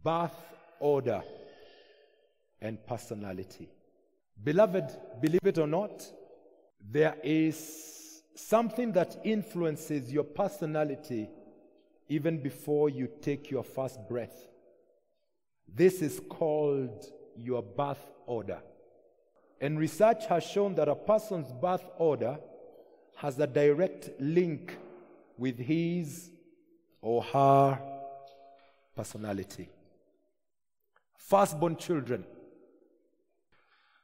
birth order and personality. Beloved, believe it or not, there is something that influences your personality even before you take your first breath. This is called your birth order. And research has shown that a person's birth order has a direct link with his or her personality. Firstborn children.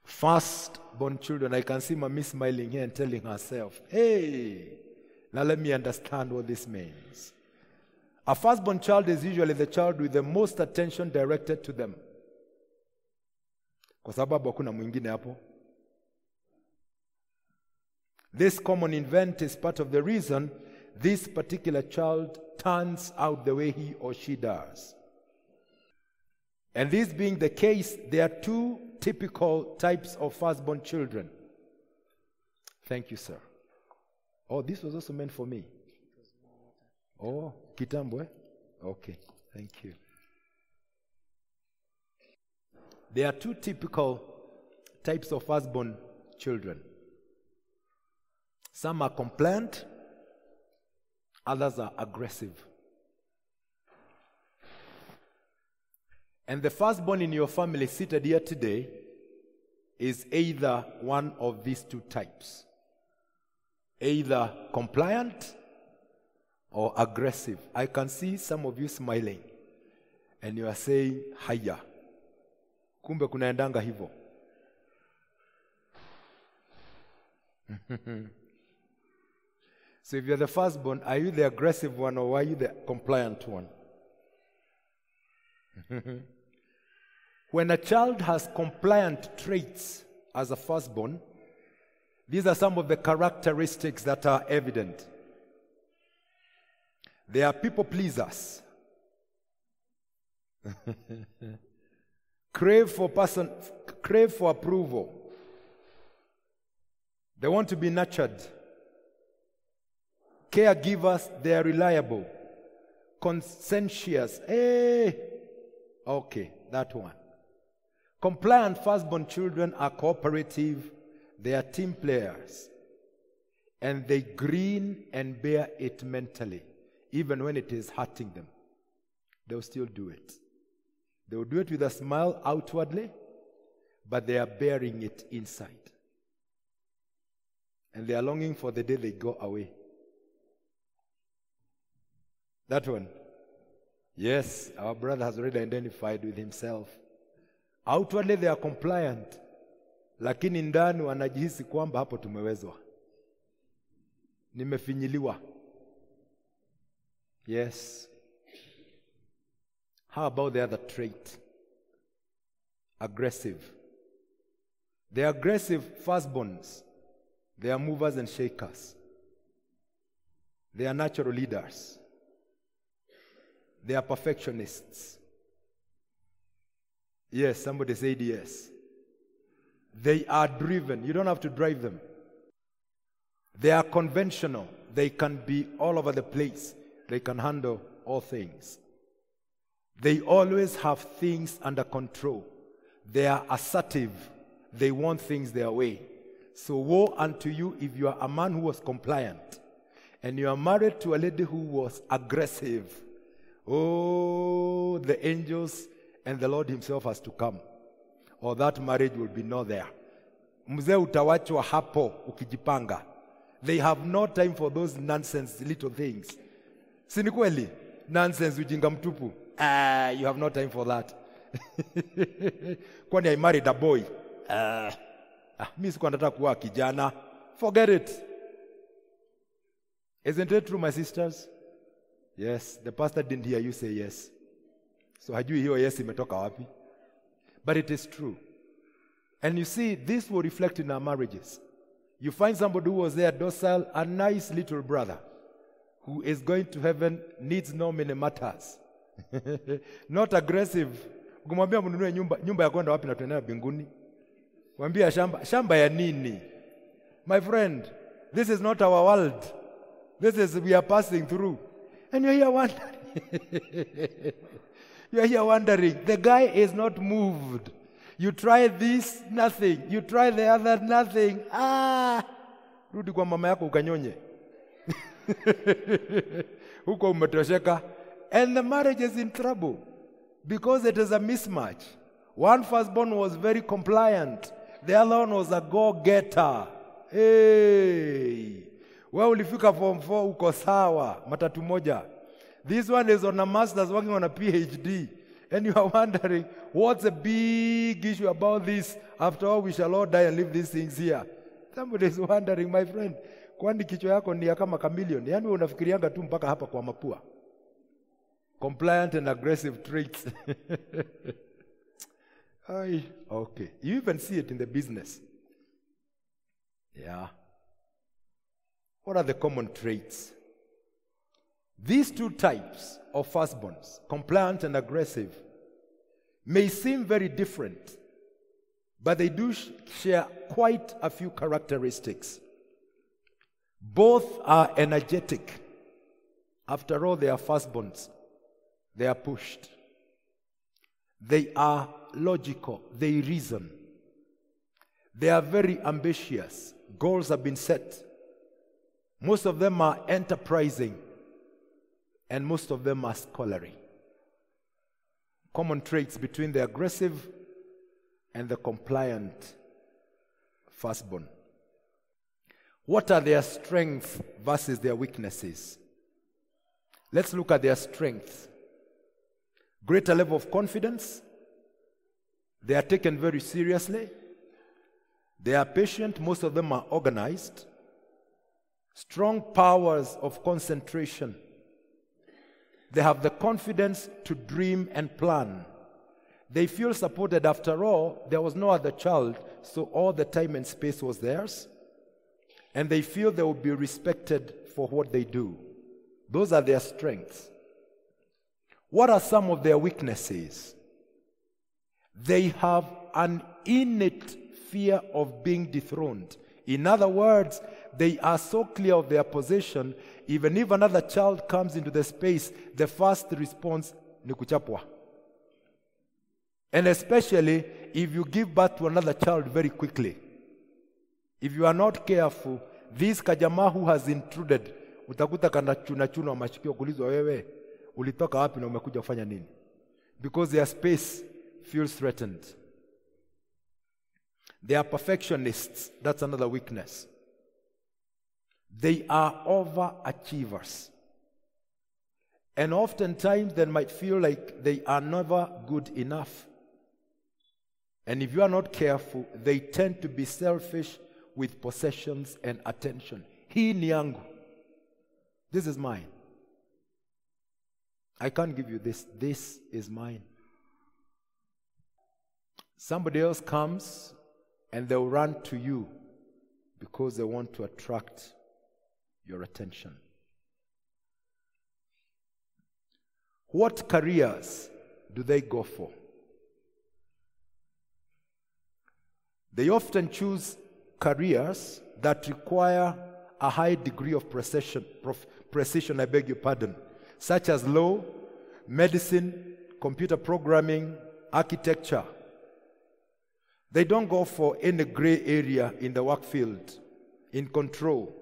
Firstborn children. I can see Mommy smiling here and telling herself, hey, now let me understand what this means. A firstborn child is usually the child with the most attention directed to them. Kwa sababu hakuna mwingine hapo. This common event is part of the reason this particular child turns out the way he or she does. And this being the case, there are two typical types of firstborn children. Thank you, sir. Oh, this was also meant for me. Oh, kitambo, eh? Okay, thank you. There are two typical types of firstborn children. Some are compliant, others are aggressive. And the firstborn in your family seated here today is either one of these two types. Either compliant or aggressive. I can see some of you smiling and you are saying, haya. Kumbe kunaendanga hivyo. So if you're the firstborn, are you the aggressive one or are you the compliant one? When a child has compliant traits as a firstborn, these are some of the characteristics that are evident. They are people pleasers. Crave for approval. They want to be nurtured. Caregivers, they are reliable. Conscientious. Okay, that one. Compliant firstborn children are cooperative. They are team players. And they grin and bear it mentally. Even when it is hurting them, they'll still do it. They will do it with a smile outwardly, but they are bearing it inside. And they are longing for the day they go away. That one. Yes, our brother has already identified with himself. Outwardly they are compliant, lakini ndani wanajihisi kwamba hapo tumewezwa. Nimefinyiliwa. Yes. How about the other trait? Aggressive. The aggressive firstborns, they are movers and shakers. They are natural leaders. They are perfectionists. Yes, somebody said yes. They are driven. You don't have to drive them. They are conventional. They can be all over the place. They can handle all things. They always have things under control. They are assertive. They want things their way. So woe unto you if you are a man who was compliant and you are married to a lady who was aggressive. Oh, the angels and the Lord himself has to come, or that marriage will be not there. Mzee utawachwa hapo ukijipanga. They have no time for those nonsense little things. Si ni kweli? Nonsense ujinga mtupu. You have no time for that. Kwani I married a boy. Mimi sikuwa nataka kuwa kijana. Forget it. Isn't it true, my sisters? Yes, the pastor didn't hear you say yes. So hajui hiyo yes imetoka wapi. But it is true. And you see, this will reflect in our marriages. You find somebody who was there docile, a nice little brother, who is going to heaven, needs no many matters. Not aggressive. Kumwambia mnunue nyumba ya kwenda wapi na tunaenda mbinguni. Mwambia shamba ya nini? My friend, this is not our world. This is we are passing through. And you're here wondering. You're here wondering, the guy is not moved. You try this, nothing. You try the other, nothing. Rudi kwa mama yako ukanyonye. Huko umetosheka. And the marriage is in trouble because it is a mismatch. One firstborn was very compliant. The other one was a go-getter. Hey! Wewe ulifika form 4 uko sawa, matatu moja. This one is on a master's working on a PhD. And you are wondering, what's the big issue about this? After all, we shall all die and leave these things here. Somebody is wondering, my friend, kwani kichwa yako ni kama chameleon? Yaani unafikirianga tu mpaka hapa kwa mapua. Compliant and aggressive traits. Okay. You even see it in the business. Yeah. What are the common traits? These two types of firstborns, compliant and aggressive, may seem very different, but they do share quite a few characteristics. Both are energetic. After all, they are firstborns. They are pushed. They are logical. They reason. They are very ambitious. Goals have been set. Most of them are enterprising. And most of them are scholarly. Common traits between the aggressive and the compliant firstborn. What are their strengths versus their weaknesses? Let's look at their strengths. Greater level of confidence. They are taken very seriously. They are patient. Most of them are organized. Strong powers of concentration. They have the confidence to dream and plan. They feel supported. After all, there was no other child, so all the time and space was theirs. And they feel they will be respected for what they do. Those are their strengths. What are some of their weaknesses? They have an innate fear of being dethroned. In other words, they are so clear of their position, even if another child comes into the space, the first response ni kuchapwa. And especially if you give birth to another child very quickly. If you are not careful, this kajama who has intruded, utakuta kana chuna mashikio kulizwa wewe, ulitoka wapi na umekuja kufanya nini? Because their space feels threatened. They are perfectionists. That's another weakness. They are overachievers. And oftentimes they might feel like they are never good enough. And if you are not careful, they tend to be selfish with possessions and attention. Hii ni yangu. This is mine. I can't give you this. This is mine. Somebody else comes and they'll run to you because they want to attract your attention. What careers do they go for? They often choose careers that require a high degree of precision, such as law, medicine, computer programming, architecture. They don't go for any gray area in the work field, in control.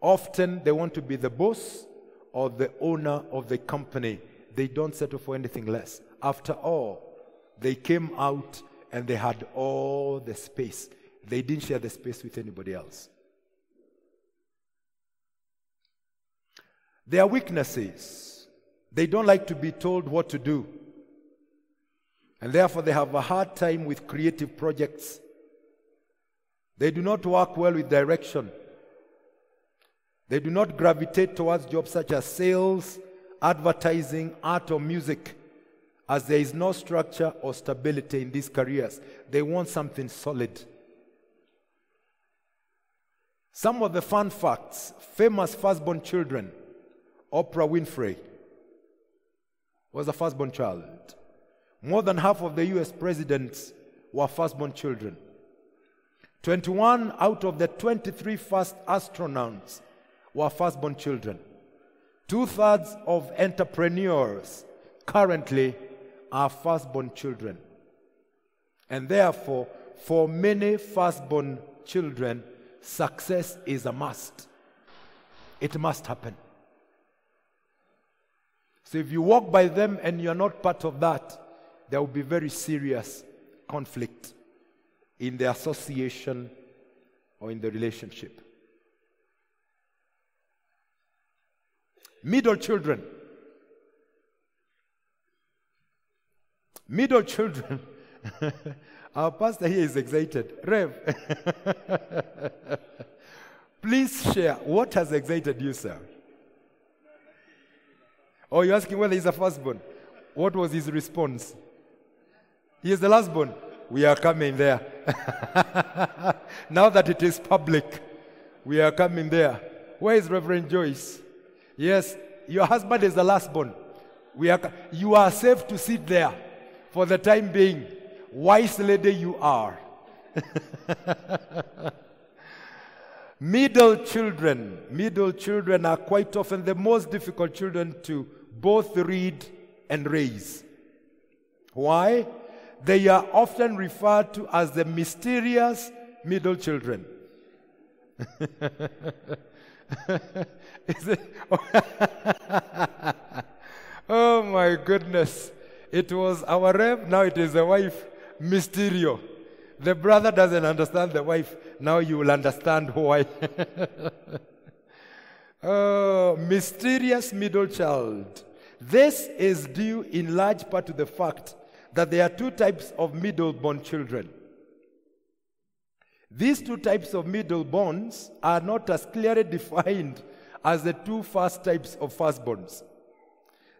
Often they want to be the boss or the owner of the company. They don't settle for anything less. After all, they came out and they had all the space. They didn't share the space with anybody else. Their weaknesses. They don't like to be told what to do. And therefore they have a hard time with creative projects. They do not work well with direction. They do not gravitate towards jobs such as sales, advertising, art, or music, as there is no structure or stability in these careers. They want something solid. Some of the fun facts: famous firstborn children. Oprah Winfrey was a firstborn child. More than half of the US presidents were firstborn children. 21 out of the 23 first astronauts were firstborn children. 2/3 of entrepreneurs currently are firstborn children. And therefore, for many firstborn children, success is a must. It must happen. So if you walk by them and you're not part of that, there will be very serious conflict in the association or in the relationship. Middle children. Middle children. Our pastor here is excited. Rev, please share what has excited you, sir. Oh, you're asking whether he's a firstborn. What was his response? He is the lastborn. We are coming there. Now that it is public, we are coming there. Where is Reverend Joyce? Yes, your husband is the lastborn. You are safe to sit there for the time being. Wise lady you are. Middle children are quite often the most difficult children to both read and raise. Why? They are often referred to as the mysterious middle children. Is it? Oh my goodness. It was our Rev, now it is the wife. Mysterio. The brother doesn't understand the wife. Now you will understand why. Oh, mysterious middle child. This is due in large part to the fact that there are two types of middle-born children. These two types of middle-borns are not as clearly defined as the two first types of firstborns.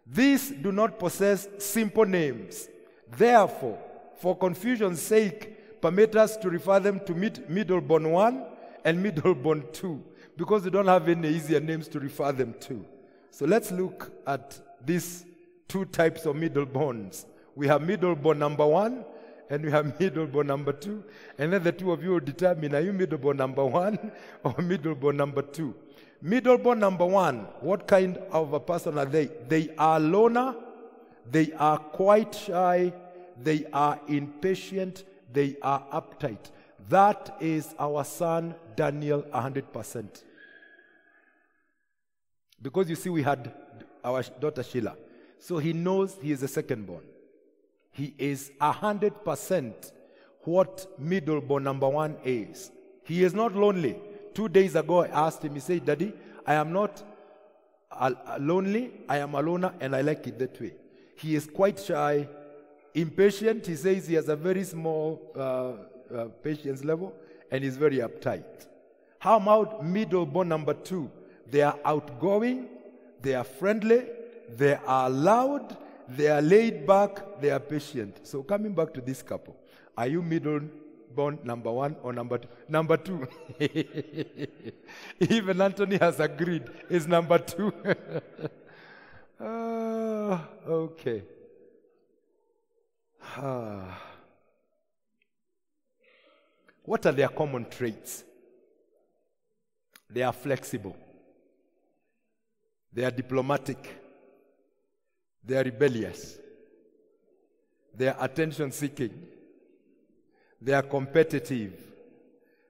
These do not possess simple names. Therefore, for confusion's sake, permit us to refer them to middle-born 1 and middle-born 2, because we don't have any easier names to refer them to. So let's look at these two types of middle-borns. We have middle-born number 1 and we have middle-born number 2. And then the two of you will determine, are you middle-born number 1 or middle-born number 2? Middle-born number 1, what kind of a person are they? They are loner, they are quite shy, they are impatient, they are uptight. That is our son Daniel 100%. Because you see, we had our daughter Sheila. So he knows he is the second-born. He is 100% what middle-born number 1 is. He is not lonely. 2 days ago, I asked him, he said, Daddy, I am not lonely, I am a loner, and I like it that way. He is quite shy, impatient. He says he has a very small patience level, and is very uptight. How about middle-born number 2? They are outgoing, they are friendly, they are loud, they are laid back, they are patient. So coming back to this couple, are you middle-born number 1 or number 2? Number 2. Even Anthony has agreed, it's number 2. Okay. What are their common traits? They are flexible. They are diplomatic. They are rebellious. They are attention-seeking. They are competitive.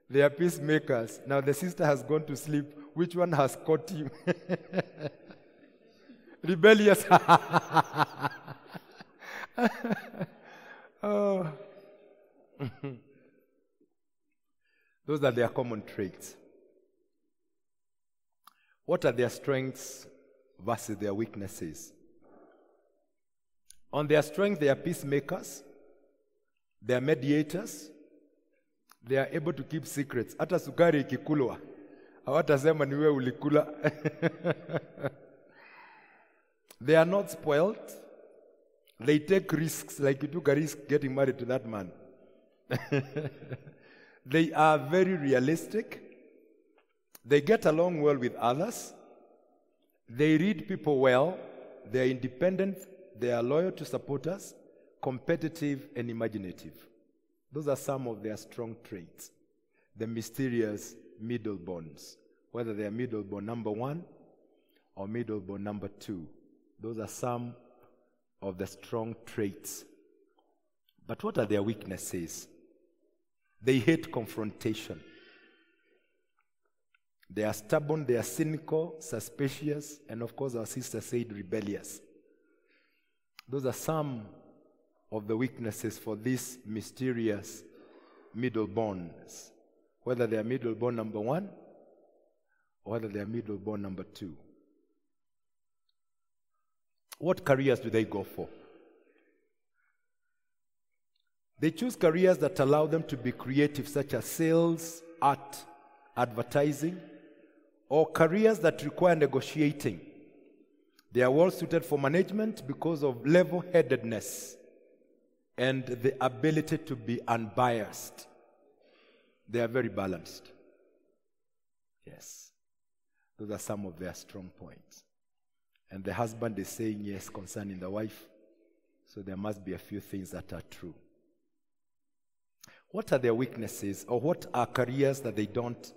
They are peacemakers. Now the sister has gone to sleep. Which one has caught you? Rebellious. Oh. Those are their common traits. What are their strengths versus their weaknesses? On their strength, they are peacemakers. They are mediators. They are able to keep secrets. Hata sukari ikikulwa, hawatasema ni wewe ulikula. They are not spoiled. They take risks, like you took a risk getting married to that man. They are very realistic. They get along well with others. They read people well. They are independent. They are loyal to supporters, competitive, and imaginative. Those are some of their strong traits. The mysterious middle-borns, whether they are middle-born number 1 or middle-born number 2. Those are some of the strong traits. But what are their weaknesses? They hate confrontation. They are stubborn, they are cynical, suspicious, and of course our sister said rebellious. Those are some of the weaknesses for these mysterious middle-borns, whether they are middle-born number 1 or whether they are middle-born number 2. What careers do they go for? They choose careers that allow them to be creative, such as sales, art, advertising, or careers that require negotiating. They are well suited for management because of level-headedness and the ability to be unbiased. They are very balanced. Yes. Those are some of their strong points. And the husband is saying yes concerning the wife. So there must be a few things that are true. What are their weaknesses, or what are careers that they don't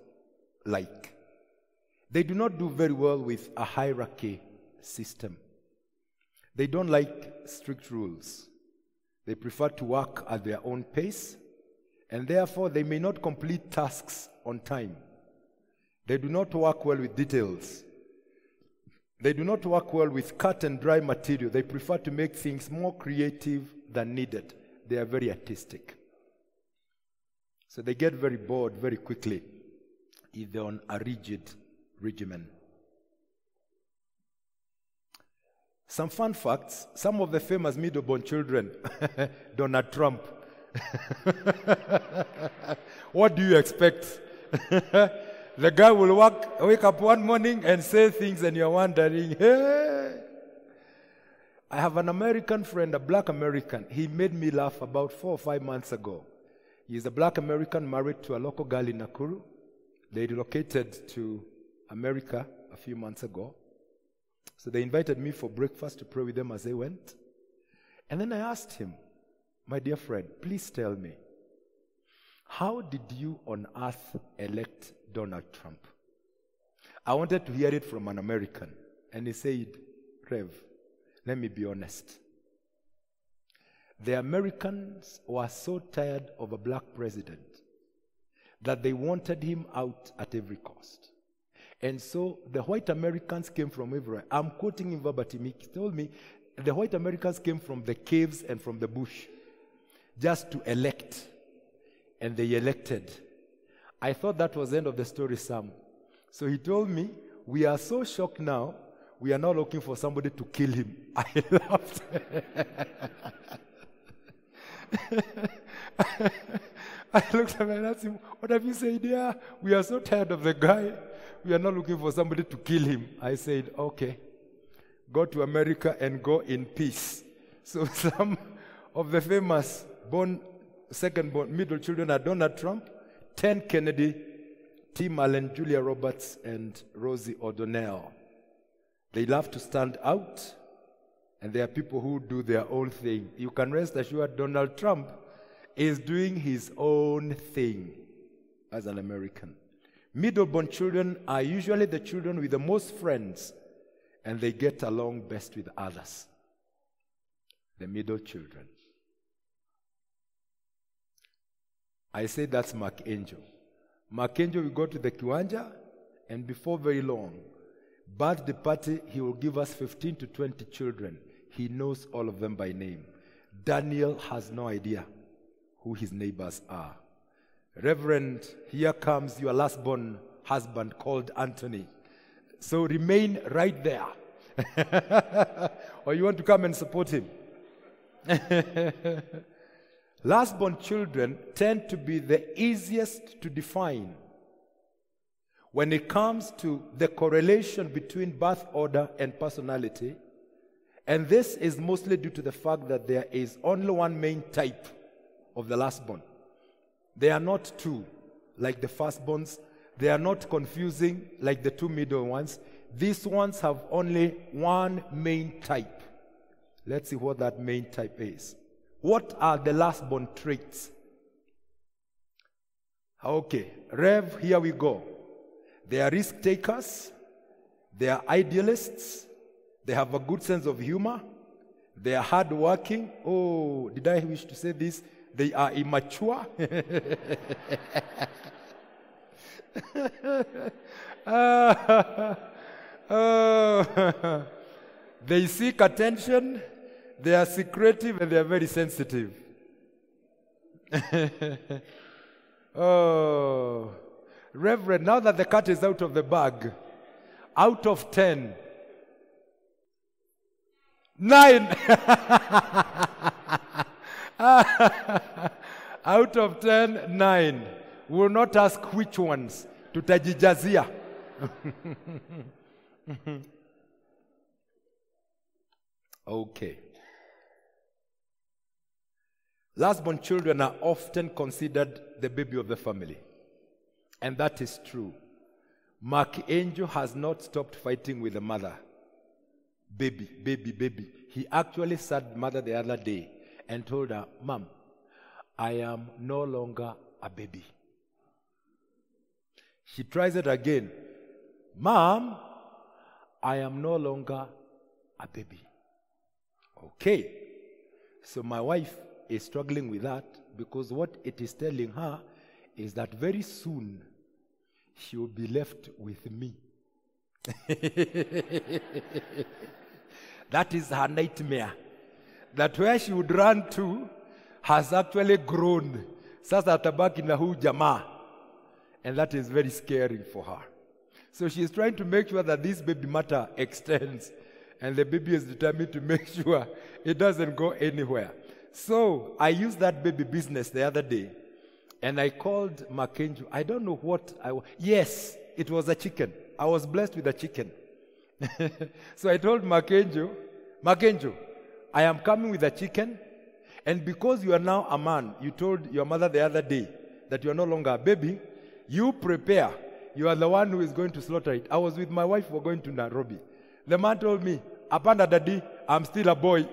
like? They do not do very well with a hierarchy system. They don't like strict rules. They prefer to work at their own pace, and therefore they may not complete tasks on time. They do not work well with details. They do not work well with cut and dry material. They prefer to make things more creative than needed. They are very artistic. So they get very bored very quickly if they're on a rigid regimen. Some fun facts: some of the famous middle-born children, Donald Trump. What do you expect? The guy will wake up one morning and say things and you're wondering, hey. I have an American friend, a black American. He made me laugh about 4 or 5 months ago. He's a black American married to a local girl in Nakuru. They relocated to America a few months ago. So they invited me for breakfast to pray with them as they went. And then I asked him, my dear friend, please tell me, how did you on earth elect Donald Trump? I wanted to hear it from an American. And he said, Rev, let me be honest. The Americans were so tired of a black president that they wanted him out at every cost. And so the white Americans came from everywhere. I'm quoting him verbatim. He told me the white Americans came from the caves and from the bush just to elect. And they elected. I thought that was the end of the story, Sam. So he told me, we are so shocked now, we are now looking for somebody to kill him. I laughed. I looked at him and asked him, what have you said here? We are so tired of the guy. We are not looking for somebody to kill him. I said, okay, go to America and go in peace. So some of the famous second-born middle children are Donald Trump, Ted Kennedy, Tim Allen, Julia Roberts, and Rosie O'Donnell. They love to stand out, and there are people who do their own thing. You can rest assured Donald Trump is doing his own thing as an American. Middle-born children are usually the children with the most friends, and they get along best with others. The middle children. I say that's Mark Angel. Mark Angel will go to the Kiwanja, and before very long, birthday party, he will give us 15 to 20 children. He knows all of them by name. Daniel has no idea who his neighbors are. Reverend, here comes your last-born husband called Anthony. So remain right there. Or you want to come and support him? Last-born children tend to be the easiest to define when it comes to the correlation between birth order and personality. And this is mostly due to the fact that there is only one main type of the last-born. They are not two, like the firstborns. They are not confusing, like the two middle ones. These ones have only one main type. Let's see what that main type is. What are the last-born traits? Okay, Rev, here we go. They are risk-takers. They are idealists. They have a good sense of humor. They are hardworking. Oh, did I wish to say this? They are immature. They seek attention. They are secretive and they are very sensitive. Oh, Reverend, now that the cat is out of the bag, out of 10, 9. Out of 10, 9. We will not ask which ones. Tutajijazia. Okay. Last-born children are often considered the baby of the family. And that is true. Mark Angel has not stopped fighting with the mother. Baby, baby, baby. He actually sat mother the other day and told her, Mom, I am no longer a baby. She tries it again. Mom, I am no longer a baby. Okay. So my wife is struggling with that because what it is telling her is that very soon she will be left with me. That is her nightmare. That where she would run to has actually grown. Sasa atabaki na huu jamaa. And that is very scary for her. So she is trying to make sure that this baby matter extends. And the baby is determined to make sure it doesn't go anywhere. So I used that baby business the other day. And I called Makena. I don't know what yes, it was a chicken. I was blessed with a chicken. So I told Makena, I am coming with a chicken. And because you are now a man, you told your mother the other day that you are no longer a baby, you prepare. You are the one who is going to slaughter it. I was with my wife, we were going to Nairobi. The man told me, Apanda daddy, I'm still a boy.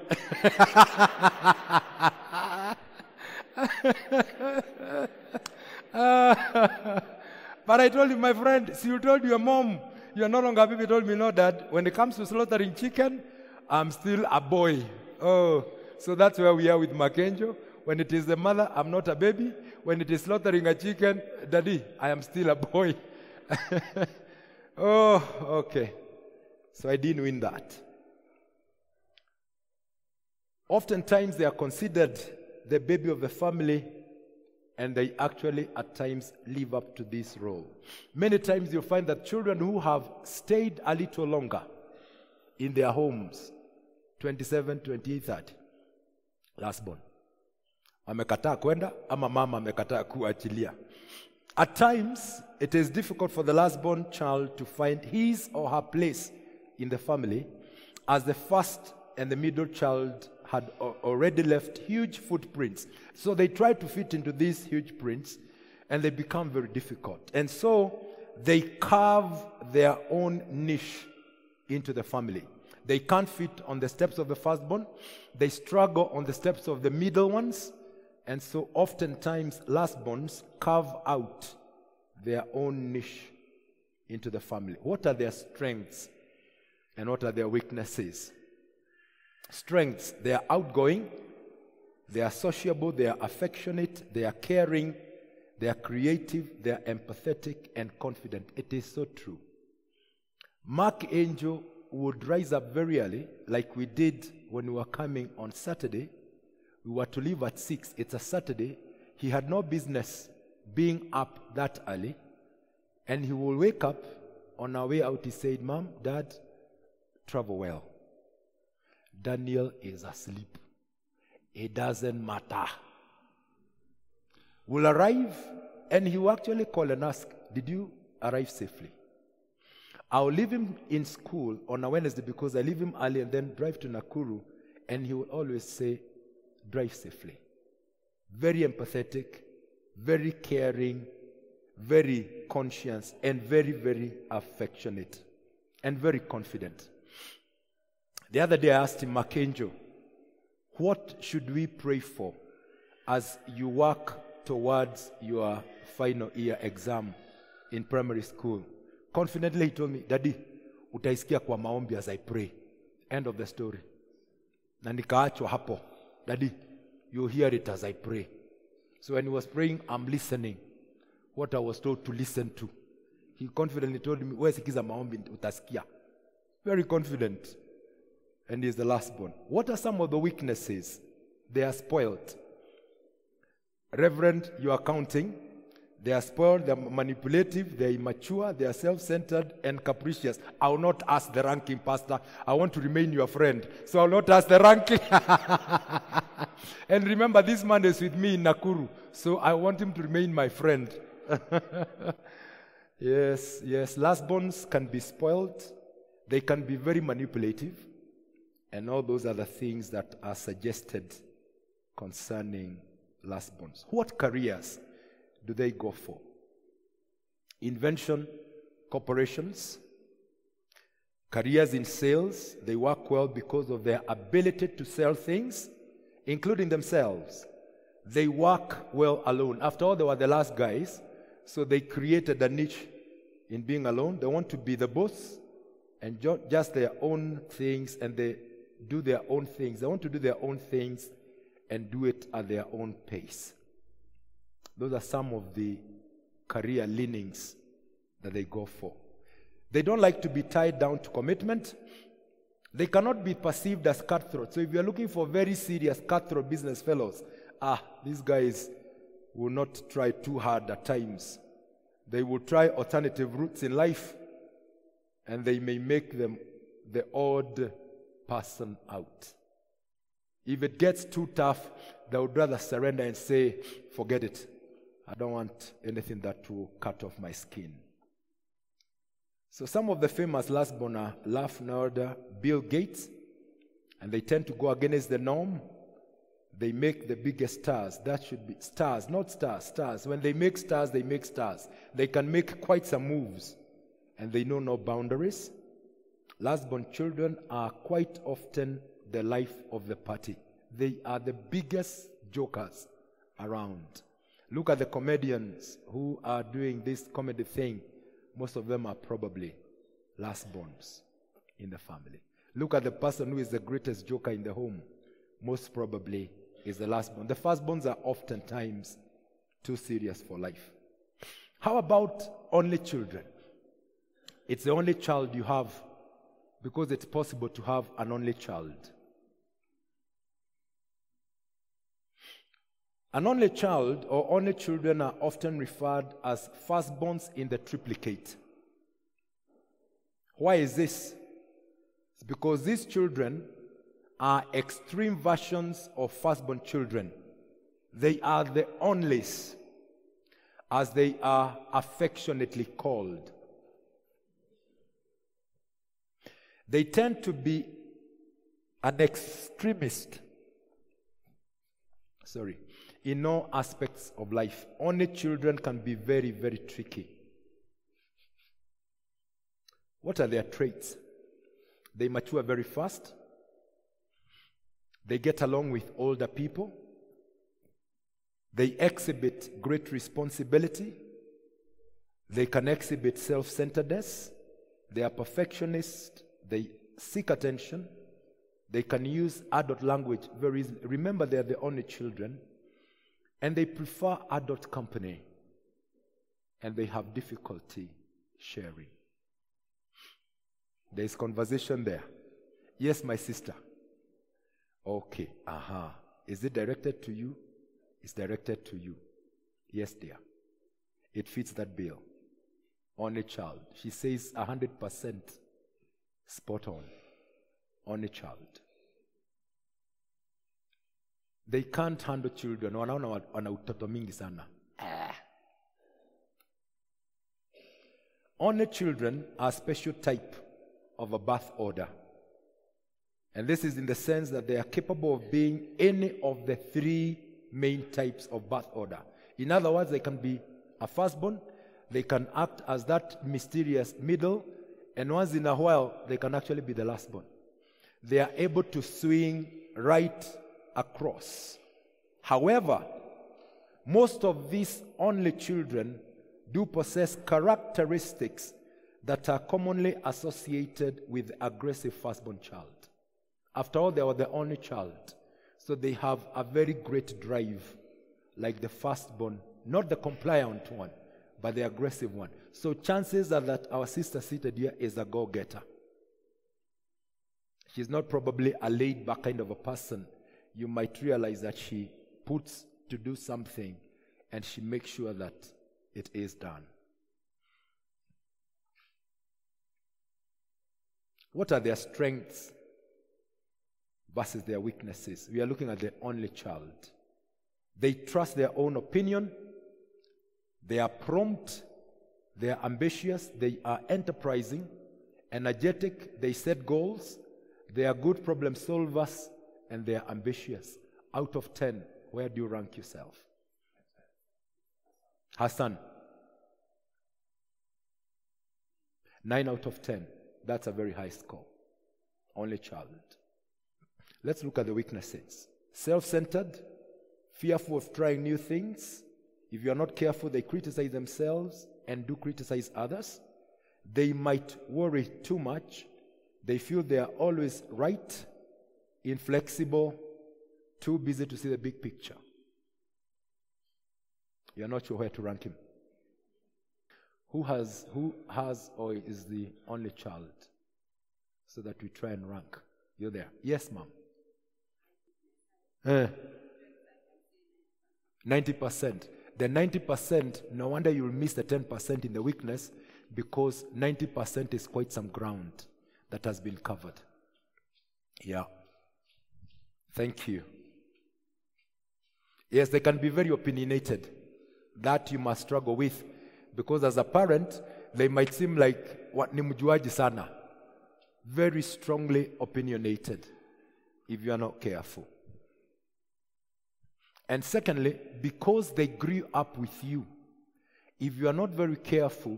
But I told him, my friend, see, you told your mom, you are no longer a baby. Told me, no, Dad, when it comes to slaughtering chicken, I'm still a boy. Oh, so that's where we are with Makena. When it is the mother, I'm not a baby. When it is slaughtering a chicken, Daddy, I am still a boy. Oh, okay. So I didn't win that. Oftentimes they are considered the baby of the family, and they actually at times live up to this role. Many times you'll find that children who have stayed a little longer in their homes, 27, 28, 30, last born, amekataa kwenda ama mama amekataa kuachilia. At times, it is difficult for the last-born child to find his or her place in the family, as the first and the middle child had already left huge footprints. So they try to fit into these huge prints, and they become very difficult. And so they carve their own niche into the family. They can't fit on the steps of the firstborn. They struggle on the steps of the middle ones. And so oftentimes lastborns carve out their own niche into the family. What are their strengths and what are their weaknesses? Strengths, they are outgoing, they are sociable, they are affectionate, they are caring, they are creative, they are empathetic and confident. It is so true. Mark Angel would rise up very early, like we did when we were coming on Saturday. We were to leave at 6. It's a Saturday. He had no business being up that early. And he will wake up. On our way out, he said, Mom, Dad, travel well. Daniel is asleep. It doesn't matter. We'll arrive, and he will actually call and ask, did you arrive safely? I'll leave him in school on a Wednesday because I leave him early and then drive to Nakuru, and he will always say, drive safely. Very empathetic, very caring, very conscious, and very, very affectionate, and very confident. The other day I asked him, Makena, what should we pray for as you work towards your final year exam in primary school? Confidently he told me, Daddy, utaisikia kwa maombi as I pray. End of the story. Na nikaachwa hapo. Daddy, you hear it as I pray. So when he was praying, I'm listening. What I was told to listen to. He confidently told me, "Wewe sikiza maombi utasikia." Very confident. And he's the last born. What are some of the weaknesses? They are spoiled. Reverend, you are counting. They are spoiled, they are manipulative, they are immature, they are self-centered and capricious. I will not ask the ranking, Pastor. I want to remain your friend. So I will not ask the ranking. And remember, this man is with me in Nakuru. So I want him to remain my friend. Yes. Lastborns can be spoiled. They can be very manipulative. And all those other things that are suggested concerning lastborns. What careers do they go for? Invention corporations, careers in sales. They work well because of their ability to sell things, including themselves. They work well alone. After all, they were the last guys, so they created a niche in being alone. They want to be the boss and just their own things, and they do their own things. They want to do their own things and do it at their own pace. Those are some of the career leanings that they go for. They don't like to be tied down to commitment. They cannot be perceived as cutthroat. So if you're looking for very serious cutthroat business fellows, these guys will not try too hard at times. They will try alternative routes in life, and they may make them the odd person out. If it gets too tough, they would rather surrender and say, "Forget it. I don't want anything that will cut off my skin." So some of the famous lastborn are Leonard, Bill Gates, and they tend to go against the norm. They make the biggest stars. That should be stars, not stars, stars. When they make stars, they make stars. They can make quite some moves, and they know no boundaries. Lastborn children are quite often the life of the party. They are the biggest jokers around. Look at the comedians who are doing this comedy thing. Most of them are probably lastborns in the family. Look at the person who is the greatest joker in the home. Most probably is the lastborn. The firstborns are oftentimes too serious for life. How about only children? It's the only child you have because it's possible to have an only child. An only child or only children are often referred as firstborns in the triplicate. Why is this? It's because these children are extreme versions of firstborn children. They are the onlys, as they are affectionately called. They tend to be an extremist. In all aspects of life. Only children can be very, very tricky. What are their traits? They mature very fast. They get along with older people. They exhibit great responsibility. They can exhibit self-centeredness. They are perfectionists. They seek attention. They can use adult language very easily. Remember, they are the only children. And they prefer adult company. And they have difficulty sharing. There is conversation there. Yes, my sister. Okay, Is it directed to you? It's directed to you. Yes, dear. It fits that bill. Only child. She says 100% spot on. Only child. They can't handle children. Wana utoto mingi sana. Only children are a special type of a birth order. And this is in the sense that they are capable of being any of the three main types of birth order. In other words, they can be a firstborn, they can act as that mysterious middle, and once in a while, they can actually be the lastborn. They are able to swing right across. However, most of these only children do possess characteristics that are commonly associated with aggressive firstborn child. After all, they were the only child. So they have a very great drive, like the firstborn, not the compliant one, but the aggressive one. So chances are that our sister seated here is a go-getter. She's not probably a laid-back kind of a person. You might realize that she puts to do something and she makes sure that it is done. What are their strengths versus their weaknesses? We are looking at the only child. They trust their own opinion. They are prompt. They are ambitious. They are enterprising, energetic. They set goals. They are good problem solvers, and they are ambitious. Out of 10, where do you rank yourself? Hassan? 9 out of 10. That's a very high score. Only child. Let's look at the weaknesses. Self-centered, fearful of trying new things. If you are not careful, they criticize themselves and do criticize others. They might worry too much. They feel they are always right, inflexible, too busy to see the big picture. You're not sure where to rank him. Who has or is the only child? So that we try and rank. You're there. Yes, ma'am. 90%. The 90%, no wonder you'll miss the 10% in the weakness, because 90% is quite some ground that has been covered. Yeah. Thank you. Yes, they can be very opinionated. That you must struggle with, because as a parent, they might seem like what ni mjuaji sana. Very strongly opinionated if you are not careful. And secondly, because they grew up with you, if you are not very careful,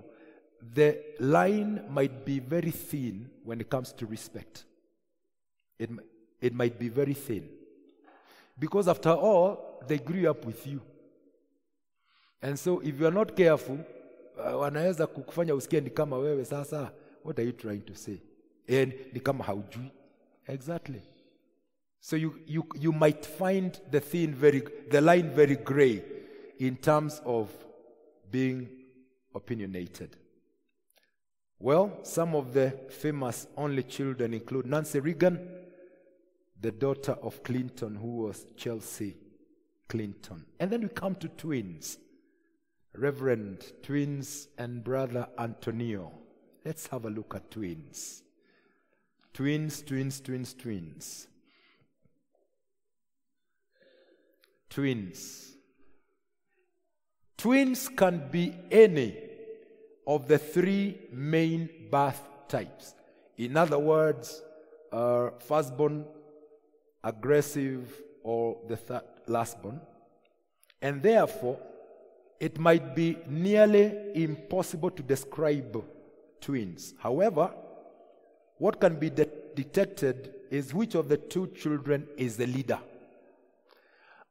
the line might be very thin when it comes to respect. It might be very thin. Because after all, they grew up with you. And so if you are not careful, wanaweza kukufanya usikie ni kama wewe sasa, what are you trying to say? And ni kama haujui. Exactly. So you might find the line very gray in terms of being opinionated. Well, some of the famous only children include Nancy Reagan, the daughter of Clinton, who was Chelsea Clinton. And then we come to twins, Reverend twins and brother Antonio. Let's have a look at twins. Twins. Twins can be any of the three main birth types. In other words, firstborn, aggressive, or the lastborn. And therefore, it might be nearly impossible to describe twins. However, what can be detected is which of the two children is the leader.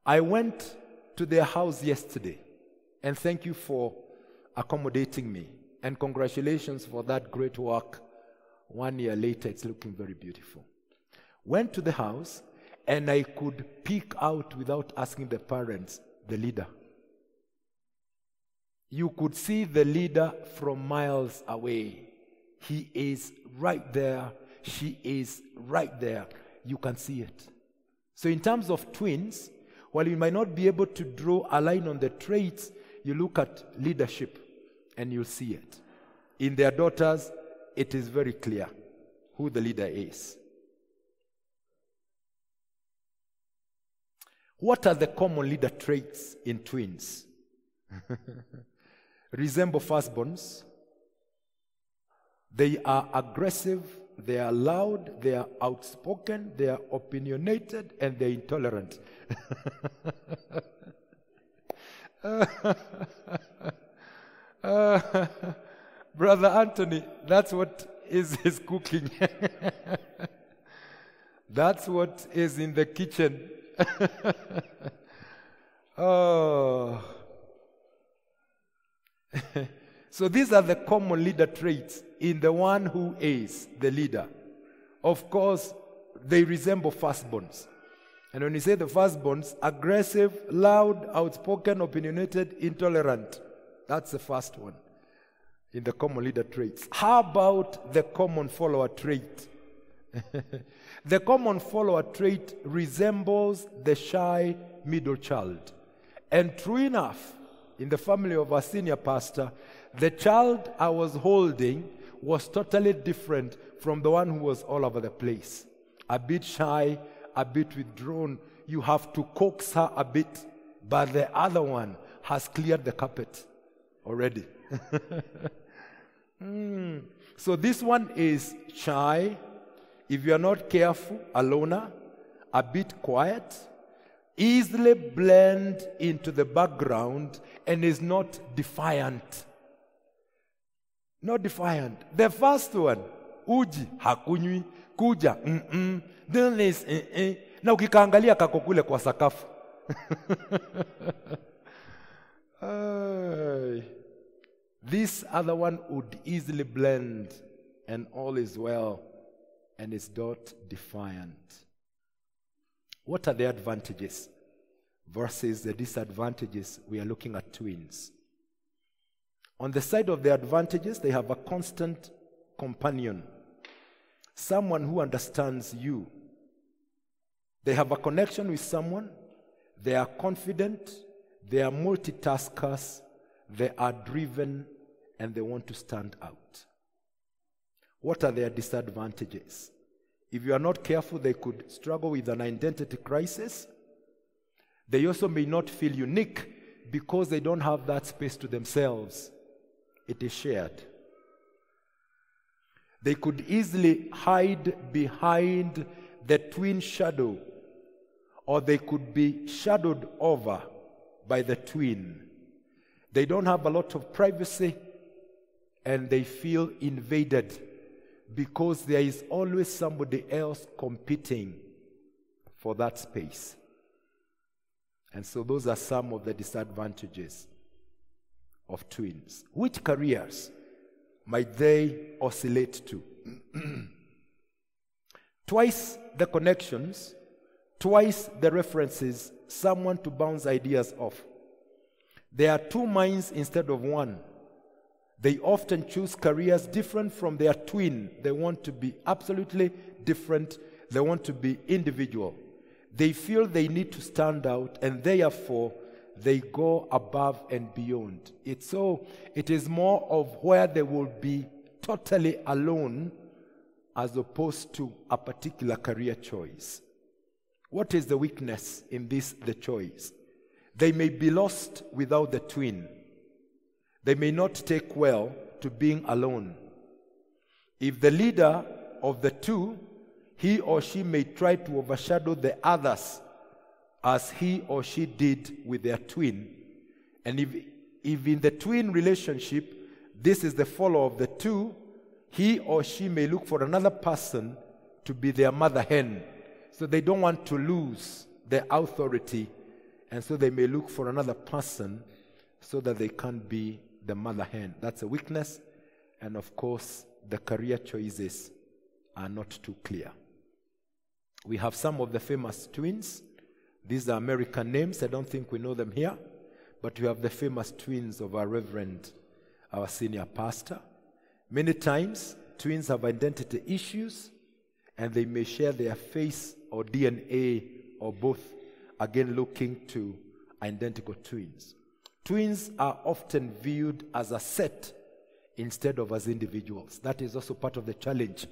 I went to their house yesterday, and thank you for accommodating me. And congratulations for that great work. 1 year later, it's looking very beautiful. Went to the house, and I could pick out, without asking the parents, the leader. You could see the leader from miles away. He is right there. She is right there. You can see it. So in terms of twins, while you might not be able to draw a line on the traits, you look at leadership and you'll see it. In their daughters, it is very clear who the leader is. What are the common leader traits in twins? Resemble firstborns. They are aggressive, they are loud, they are outspoken, they are opinionated, and they are intolerant. Brother Anthony, that's what is his cooking. That's what is in the kitchen. Oh. So these are the common leader traits in the one who is the leader. Of course, they resemble firstborns. And when you say the firstborns, aggressive, loud, outspoken, opinionated, intolerant. That's the first one in the common leader traits. How about the common follower trait? The common follower trait resembles the shy middle child. And true enough, in the family of our senior pastor, the child I was holding was totally different from the one who was all over the place. A bit shy, a bit withdrawn. You have to coax her a bit, but the other one has cleared the carpet already. So this one is shy, if you are not careful, a loner, a bit quiet, easily blend into the background, and is not defiant. Not defiant. The first one, uji, hakunywi, kuja, then this, na ukikaangalia kako kule kwa sakafu. This other one would easily blend, and all is well, and is not defiant. What are the advantages versus the disadvantages? We are looking at twins. On the side of the advantages, they have a constant companion, someone who understands you. They have a connection with someone, they are confident, they are multitaskers, they are driven, and they want to stand out. What are their disadvantages? If you are not careful, they could struggle with an identity crisis. They also may not feel unique because they don't have that space to themselves. It is shared. They could easily hide behind the twin shadow, or they could be shadowed over by the twin. They don't have a lot of privacy, and they feel invaded because there is always somebody else competing for that space. And so those are some of the disadvantages of twins. Which careers might they oscillate to? Twice the connections, twice the references, someone to bounce ideas off. There are two minds instead of one. They often choose careers different from their twin. They want to be absolutely different. They want to be individual. They feel they need to stand out, and therefore they go above and beyond. It is more of where they will be totally alone as opposed to a particular career choice. What is the weakness in this, the choice? They may be lost without the twin. They may not take well to being alone. If the leader of the two, he or she may try to overshadow the others as he or she did with their twin. And if in the twin relationship, this is the follower of the two, he or she may look for another person to be their mother hen. So they don't want to lose their authority, and so they may look for another person so that they can't be the mother hen. That's a weakness, and of course, the career choices are not too clear. We have some of the famous twins. These are American names. I don't think we know them here, but we have the famous twins of our Reverend, our senior pastor. Many times, twins have identity issues, and they may share their face or DNA or both, again looking to identical twins. Twins are often viewed as a set instead of as individuals. That is also part of the challenge.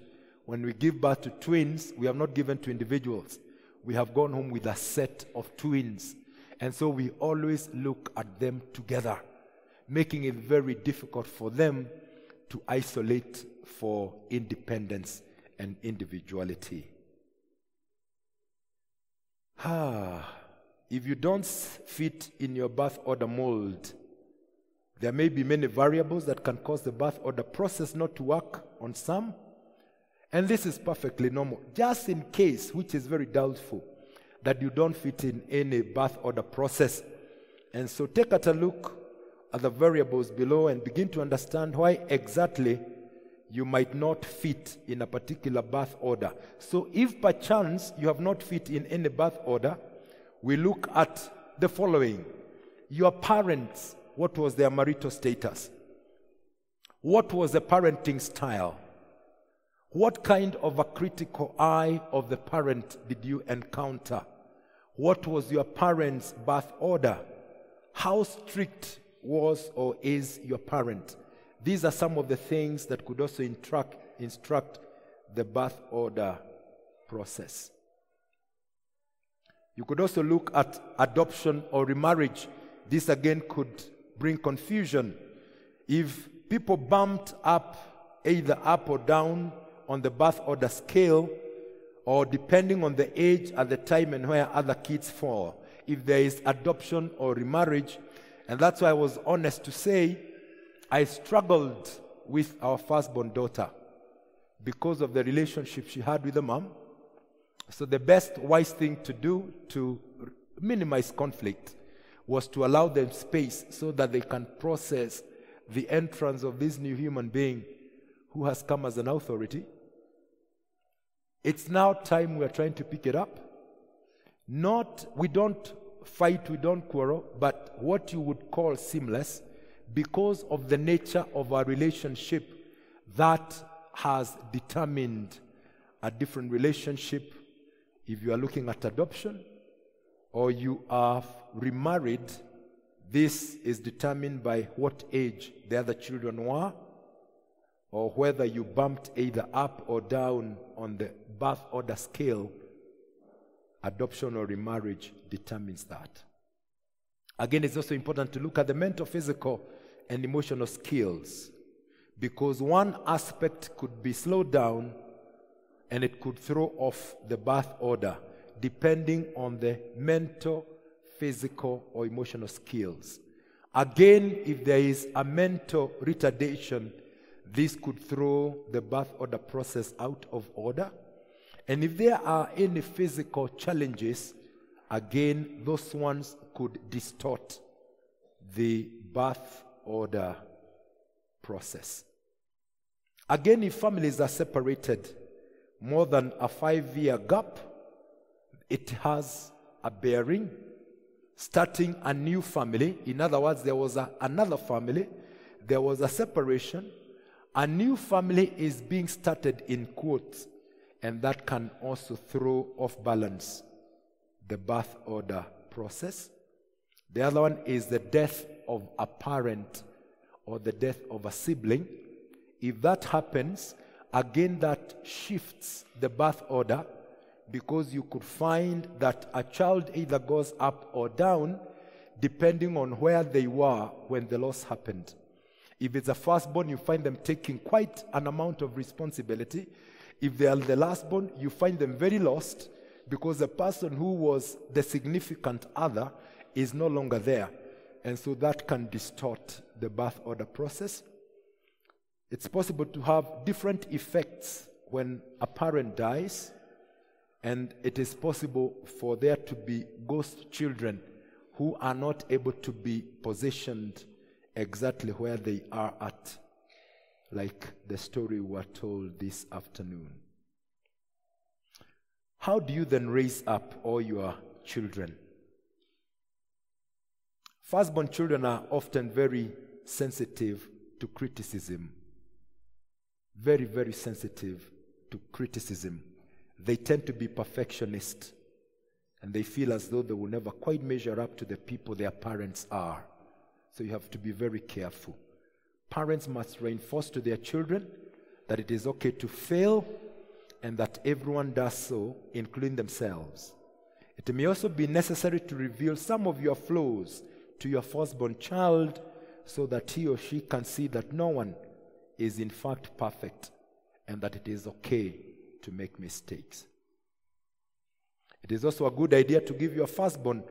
When we give birth to twins, we have not given to individuals. We have gone home with a set of twins. And so we always look at them together, making it very difficult for them to isolate for independence and individuality. If you don't fit in your birth order mold, there may be many variables that can cause the birth order process not to work on some. And this is perfectly normal. Just in case, which is very doubtful, that you don't fit in any birth order process. And so take a look at the variables below and begin to understand why exactly you might not fit in a particular birth order. So if perchance you have not fit in any birth order, we look at the following. Your parents, what was their marital status? What was the parenting style? What kind of a critical eye of the parent did you encounter? What was your parents' birth order? How strict was or is your parent? These are some of the things that could also instruct the birth order process. You could also look at adoption or remarriage. This again could bring confusion. If people bumped up, either up or down on the birth order scale, or depending on the age at the time and where other kids fall, if there is adoption or remarriage, and that's why I was honest to say, I struggled with our firstborn daughter because of the relationship she had with the mom. So the best wise thing to do to minimize conflict was to allow them space so that they can process the entrance of this new human being who has come as an authority. It's now time we are trying to pick it up. We don't fight, we don't quarrel, but what you would call seamless, because of the nature of our relationship, that has determined a different relationship. If you are looking at adoption or you are remarried, this is determined by what age the other children were, or whether you bumped either up or down on the birth order scale. Adoption or remarriage determines that. Again, it's also important to look at the mental, physical, and emotional skills, because one aspect could be slowed down and it could throw off the birth order depending on the mental, physical, or emotional skills. Again, if there is a mental retardation, this could throw the birth order process out of order. And if there are any physical challenges, again, those ones could distort the birth order process. Again, if families are separated more than a 5-year gap, it has a bearing. Starting a new family, in other words, there was another family, there was a separation, a new family is being started in quotes, and that can also throw off balance the birth order process. The other one is the death of a parent or the death of a sibling. If that happens, again that shifts the birth order, because you could find that a child either goes up or down depending on where they were when the loss happened. If it's a firstborn, you find them taking quite an amount of responsibility. If they are the lastborn, you find them very lost, because the person who was the significant other is no longer there. And so that can distort the birth order process. It's possible to have different effects when a parent dies, and it is possible for there to be ghost children who are not able to be positioned exactly where they are at, like the story we were told this afternoon. How do you then raise up all your children? Firstborn children are often very sensitive to criticism. Very, very sensitive to criticism. They tend to be perfectionists, and they feel as though they will never quite measure up to the people their parents are. So you have to be very careful. Parents must reinforce to their children that it is okay to fail, and that everyone does so, including themselves. It may also be necessary to reveal some of your flaws to your firstborn child, so that he or she can see that no one is in fact perfect, and that it is okay to make mistakes. It is also a good idea to give your firstborn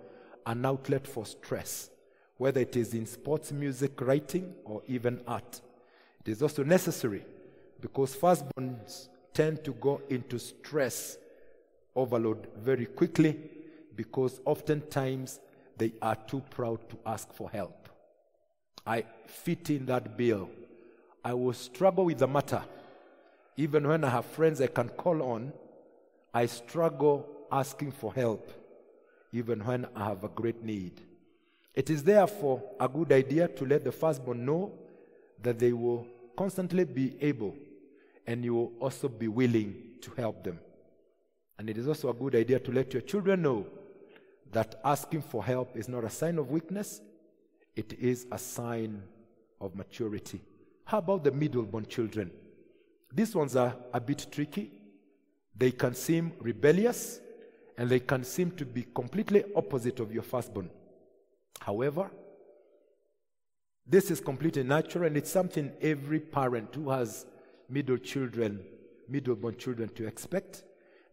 an outlet for stress, whether it is in sports, music, writing, or even art. It is also necessary, because firstborns tend to go into stress overload very quickly, because oftentimes they are too proud to ask for help. I fit in that bill. I will struggle with the matter, Even when I have friends I can call on, I struggle asking for help, even when I have a great need. It is therefore a good idea to let the firstborn know that they will constantly be able, and you will also be willing to help them. And it is also a good idea to let your children know that asking for help is not a sign of weakness, it is a sign of maturity. How about the middle-born children? These ones are a bit tricky. They can seem rebellious, and they can seem to be completely opposite of your firstborn. However, this is completely natural, and it's something every parent who has middle-born children to expect.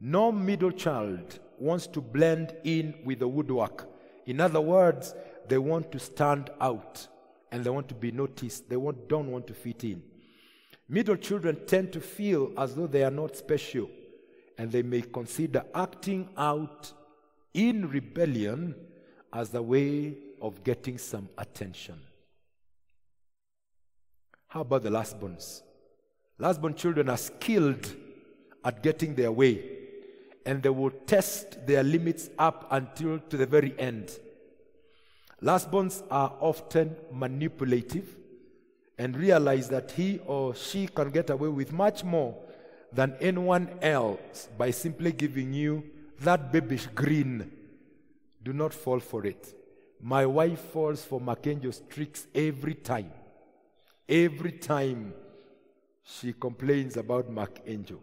No middle child wants to blend in with the woodwork. In other words, they want to stand out, and they want to be noticed. They don't want to fit in. Middle children tend to feel as though they are not special, and they may consider acting out in rebellion as a way of getting some attention. How about the lastborns? Lastborn children are skilled at getting their way, and they will test their limits up until to the very end. Lastborns are often manipulative and realize that he or she can get away with much more than anyone else by simply giving you that babish grin. Do not fall for it. My wife falls for Makenjo's tricks every time. Every time she complains about Makenjo.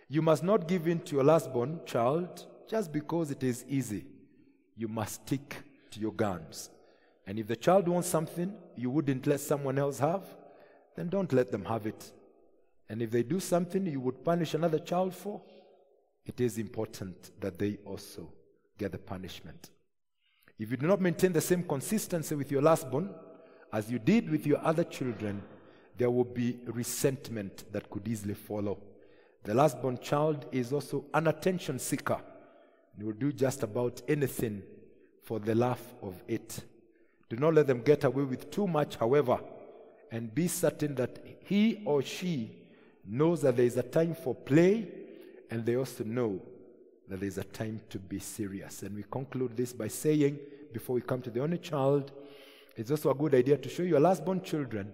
You must not give in to your lastborn child just because it is easy. You must stick to your guns. And if the child wants something you wouldn't let someone else have, then don't let them have it. And if they do something you would punish another child for, it is important that they also get the punishment. If you do not maintain the same consistency with your lastborn as you did with your other children, there will be resentment that could easily follow. The lastborn child is also an attention seeker. He will do just about anything for the laugh of it. Do not let them get away with too much, however, and be certain that he or she knows that there is a time for play, and they also know that there is a time to be serious. And we conclude this by saying, before we come to the only child, it's also a good idea to show your lastborn children,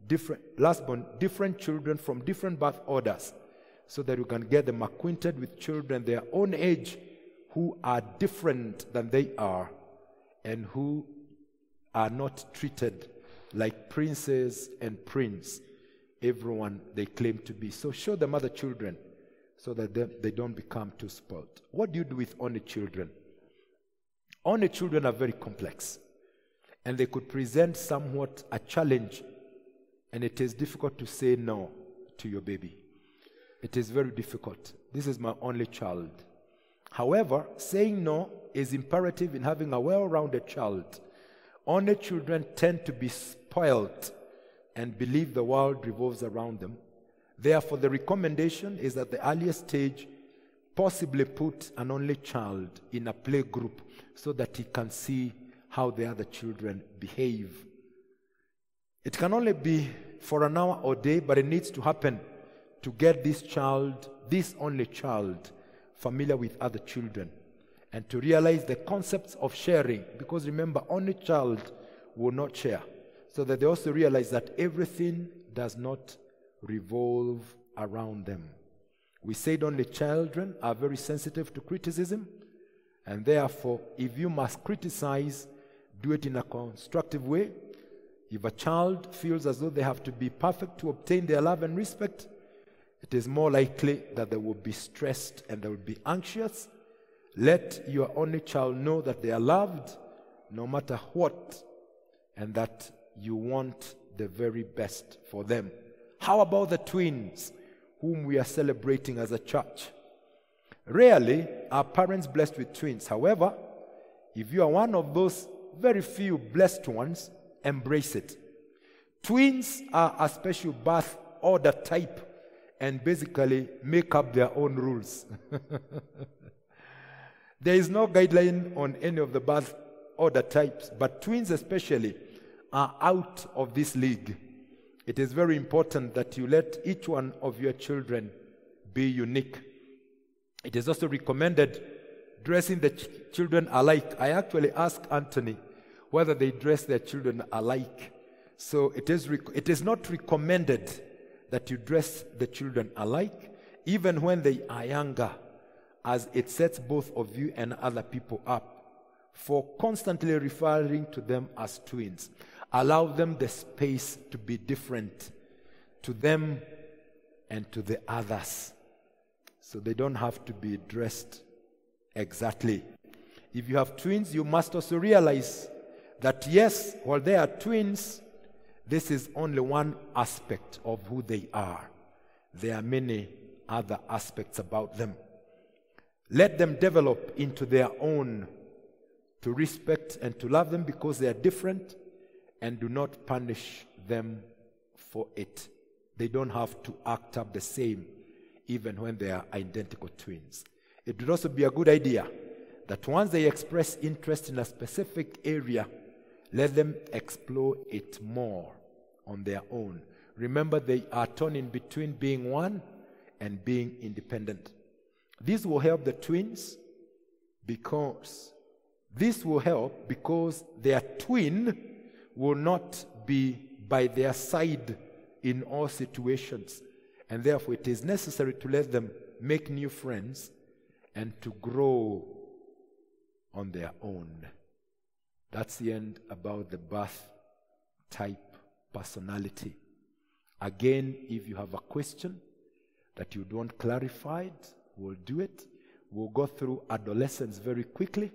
different children from different birth orders, so that you can get them acquainted with children their own age who are different than they are, and who are not treated like princes and prince, everyone they claim to be. So show them other children so that they don't become too spoiled. What do you do with only children? Only children are very complex, and they could present somewhat a challenge, and it is difficult to say no to your baby. It is very difficult. This is my only child. However, saying no is imperative in having a well-rounded child. Only children tend to be spoiled and believe the world revolves around them. Therefore, the recommendation is at the earliest stage, possibly put an only child in a play group so that he can see how the other children behave. It can only be for an hour or day, but it needs to happen to get this only child, familiar with other children, and to realize the concepts of sharing, because remember, only child will not share, so that they also realize that everything does not revolve around them. We said only children are very sensitive to criticism, and therefore, if you must criticize, do it in a constructive way. If a child feels as though they have to be perfect to obtain their love and respect, it is more likely that they will be stressed and they will be anxious. Let your only child know that they are loved no matter what, and that you want the very best for them. How about the twins whom we are celebrating as a church? Rarely are parents blessed with twins. However, if you are one of those very few blessed ones, embrace it. Twins are a special birth order type and basically make up their own rules. There is no guideline on any of the birth order types, but twins especially are out of this league. It is very important that you let each one of your children be unique. It is also recommended dressing the children alike. I actually asked Anthony whether they dress their children alike. So it is not recommended that you dress the children alike, even when they are younger, as it sets both of you and other people up for constantly referring to them as twins. Allow them the space to be different to them and to the others, so they don't have to be dressed exactly. If you have twins, you must also realize that yes, while they are twins, this is only one aspect of who they are. There are many other aspects about them. Let them develop into their own, to respect and to love them because they are different, and do not punish them for it. They don't have to act up the same, even when they are identical twins. It would also be a good idea that once they express interest in a specific area, let them explore it more on their own. Remember, they are torn in between being one and being independent. This will help the twins because their twin will not be by their side in all situations. And therefore, it is necessary to let them make new friends and to grow on their own. That's the end about the birth type personality. Again, if you have a question that you want clarified, we'll do it. We'll go through adolescence very quickly.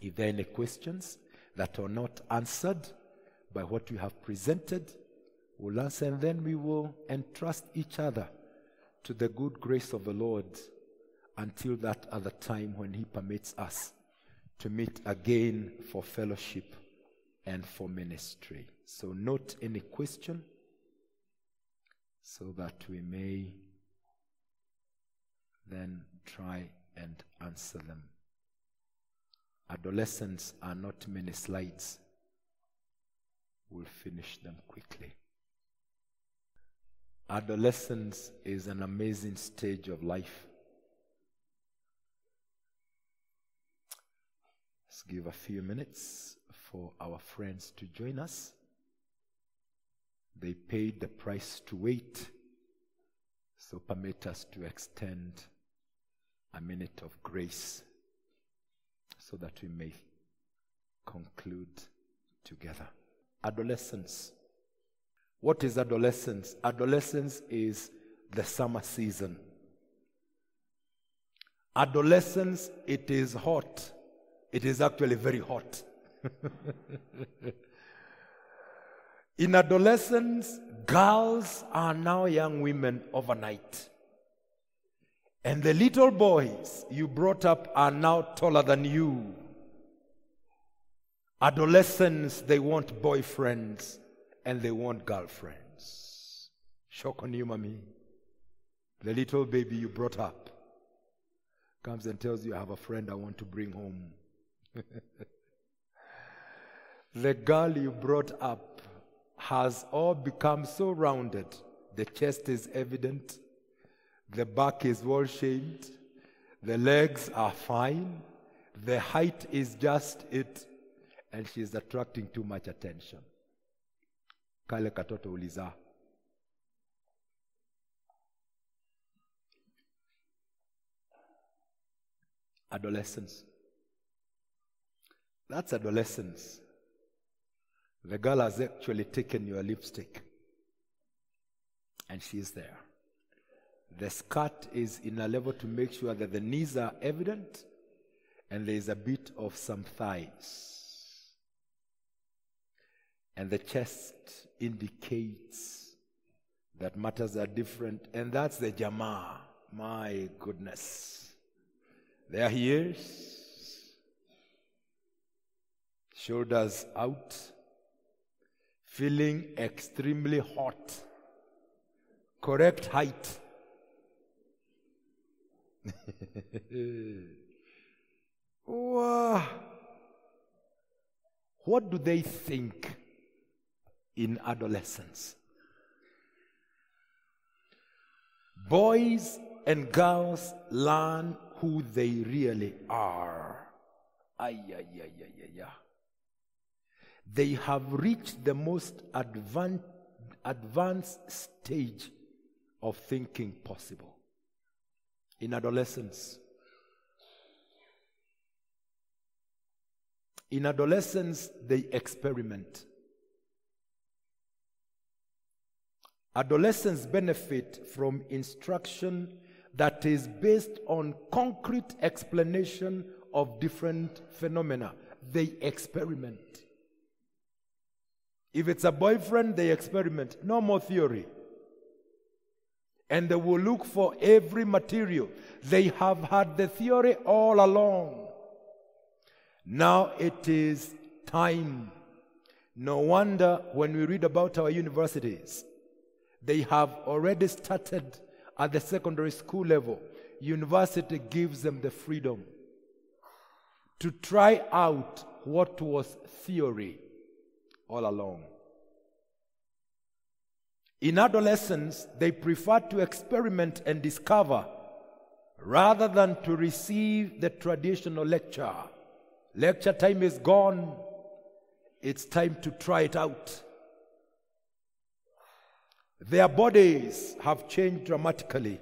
If there are any questions that are not answered by what we have presented, we'll answer, and then we will entrust each other to the good grace of the Lord until that other time when He permits us to meet again for fellowship and for ministry. So note any question so that we may then try and answer them. Adolescents are not many slides. We'll finish them quickly. Adolescence is an amazing stage of life. Let's give a few minutes for our friends to join us. They paid the price to wait, so permit us to extend a minute of grace so that we may conclude together. Adolescence. What is adolescence? Adolescence is the summer season. Adolescence, it is hot. It is actually very hot. In adolescence, girls are now young women overnight. And the little boys you brought up are now taller than you. Adolescents, they want boyfriends and they want girlfriends. Shock on you, mommy. The little baby you brought up comes and tells you, I have a friend I want to bring home. The girl you brought up has all become so rounded. The chest is evident. The back is well shaped. The legs are fine. The height is just it. And she's attracting too much attention. Kale katoto uliza. Adolescence. That's adolescence. The girl has actually taken your lipstick. And she's there. The skirt is in a level to make sure that the knees are evident and there is a bit of some thighs. And the chest indicates that matters are different. And that's the Jama. My goodness. There he is. Shoulders out. Feeling extremely hot. Correct height. Wow. What do they think in adolescence? Boys and girls learn who they really are. They have reached the most advanced stage of thinking possible. In adolescence, they experiment. Adolescents benefit from instruction that is based on concrete explanation of different phenomena. They experiment. If it's a boyfriend, they experiment. No more theory. And they will look for every material. They have had the theory all along. Now it is time. No wonder when we read about our universities, they have already started at the secondary school level. University gives them the freedom to try out what was theory all along. In adolescence, they prefer to experiment and discover rather than to receive the traditional lecture. Lecture time is gone. It's time to try it out. Their bodies have changed dramatically.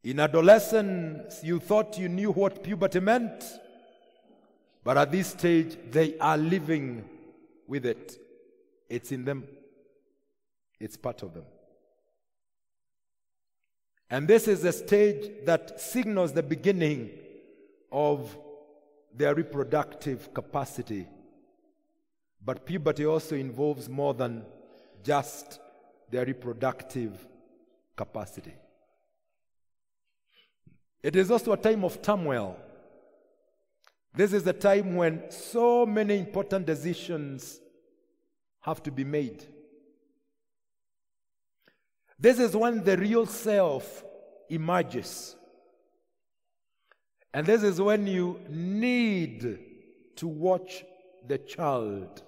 In adolescence, you thought you knew what puberty meant, but at this stage, they are living with it. It's in them. It's part of them. And this is a stage that signals the beginning of their reproductive capacity. But puberty also involves more than just their reproductive capacity. It is also a time of turmoil. This is a time when so many important decisions have to be made. This is when the real self emerges. And this is when you need to watch the child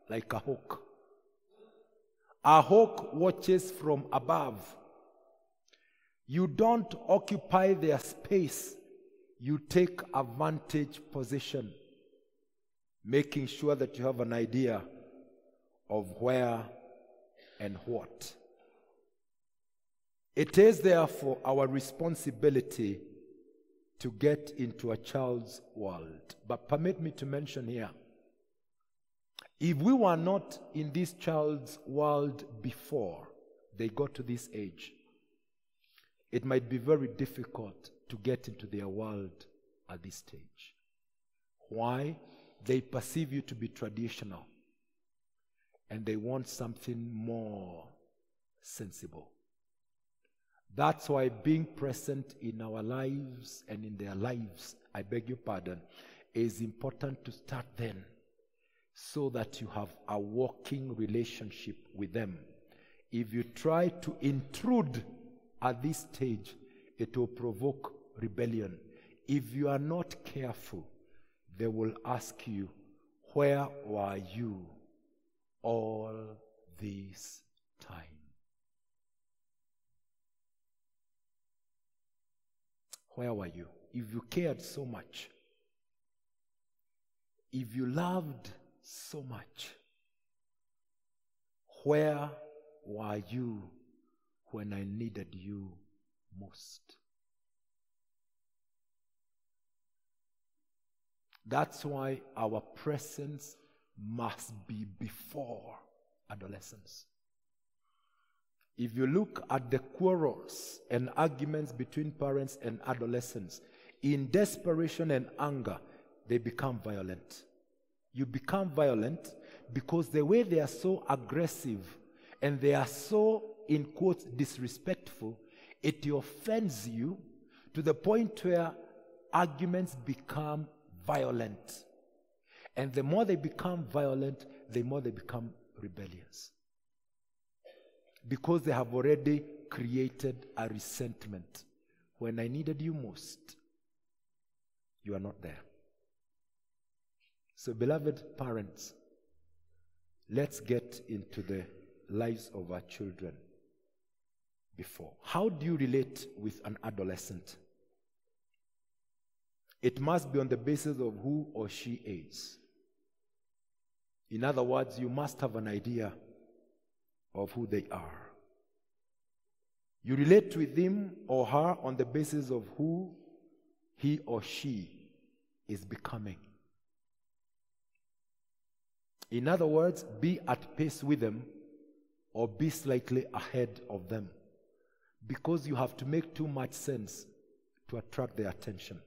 like a hawk. A hawk watches from above. You don't occupy their space. You take a vantage position, making sure that you have an idea of where and what. It is therefore our responsibility to get into a child's world. But permit me to mention here, if we were not in this child's world before they got to this age, it might be very difficult to get into their world at this stage. Why? They perceive you to be traditional, and they want something more sensible. That's why being present in our lives and in their lives, I beg your pardon, is important to start then, so that you have a working relationship with them. If you try to intrude at this stage, it will provoke rebellion. If you are not careful, they will ask you, where were you all this time? Where were you? If you cared so much, if you loved so much, where were you when I needed you most? That's why our presence must be before adolescence. If you look at the quarrels and arguments between parents and adolescents, in desperation and anger, they become violent. You become violent because the way they are so aggressive and they are so, in quotes, disrespectful, it offends you to the point where arguments become violent. And the more they become violent, the more they become rebellious. Because they have already created a resentment. When I needed you most, you are not there. So, beloved parents, let's get into the lives of our children before. How do you relate with an adolescent? It must be on the basis of who or she is. In other words, you must have an idea of who they are. You relate with him or her on the basis of who he or she is becoming. In other words, be at pace with them or be slightly ahead of them, because you have to make too much sense to attract their attention.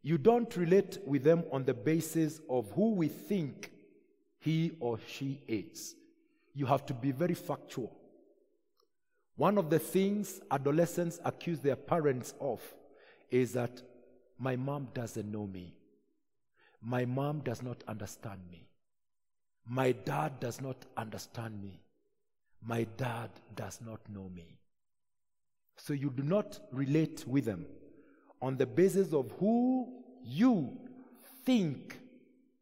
You don't relate with them on the basis of who we think he or she is. You have to be very factual. One of the things adolescents accuse their parents of is that my mom doesn't know me. My mom does not understand me. My dad does not understand me. My dad does not know me. So you do not relate with them on the basis of who you think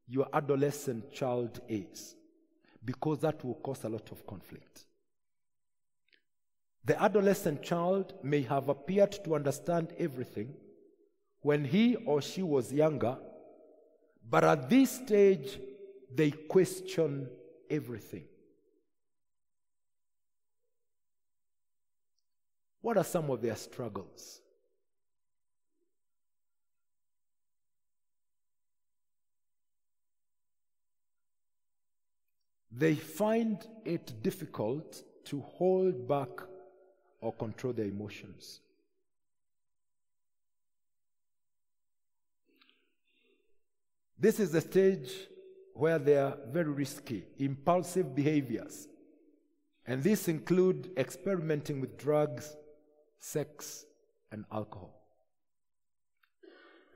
your adolescent child is, because that will cause a lot of conflict. The adolescent child may have appeared to understand everything when he or she was younger, but at this stage, they question everything. What are some of their struggles? They find it difficult to hold back or control their emotions. This is the stage where they are very risky, impulsive behaviors. And these include experimenting with drugs, sex, and alcohol.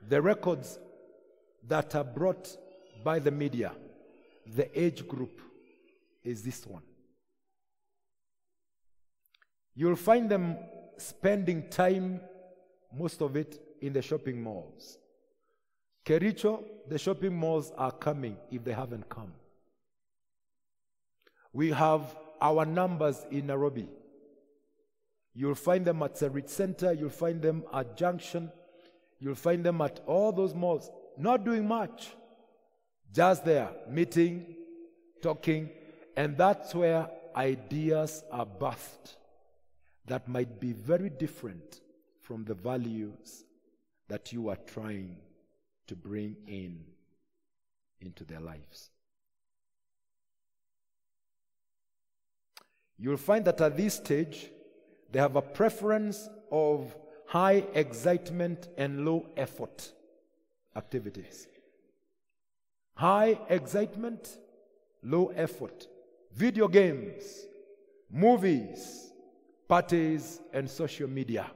The records that are brought by the media, the age group is this one. You'll find them spending time, most of it, in the shopping malls. Kericho, the shopping malls are coming if they haven't come. We have our numbers in Nairobi. You'll find them at Sarit Center, you'll find them at Junction, you'll find them at all those malls, not doing much, just there, meeting, talking, and that's where ideas are birthed that might be very different from the values that you are trying to bring into their lives. You'll find that at this stage, they have a preference of high excitement and low effort activities. High excitement, low effort. Video games, movies, parties, and social media.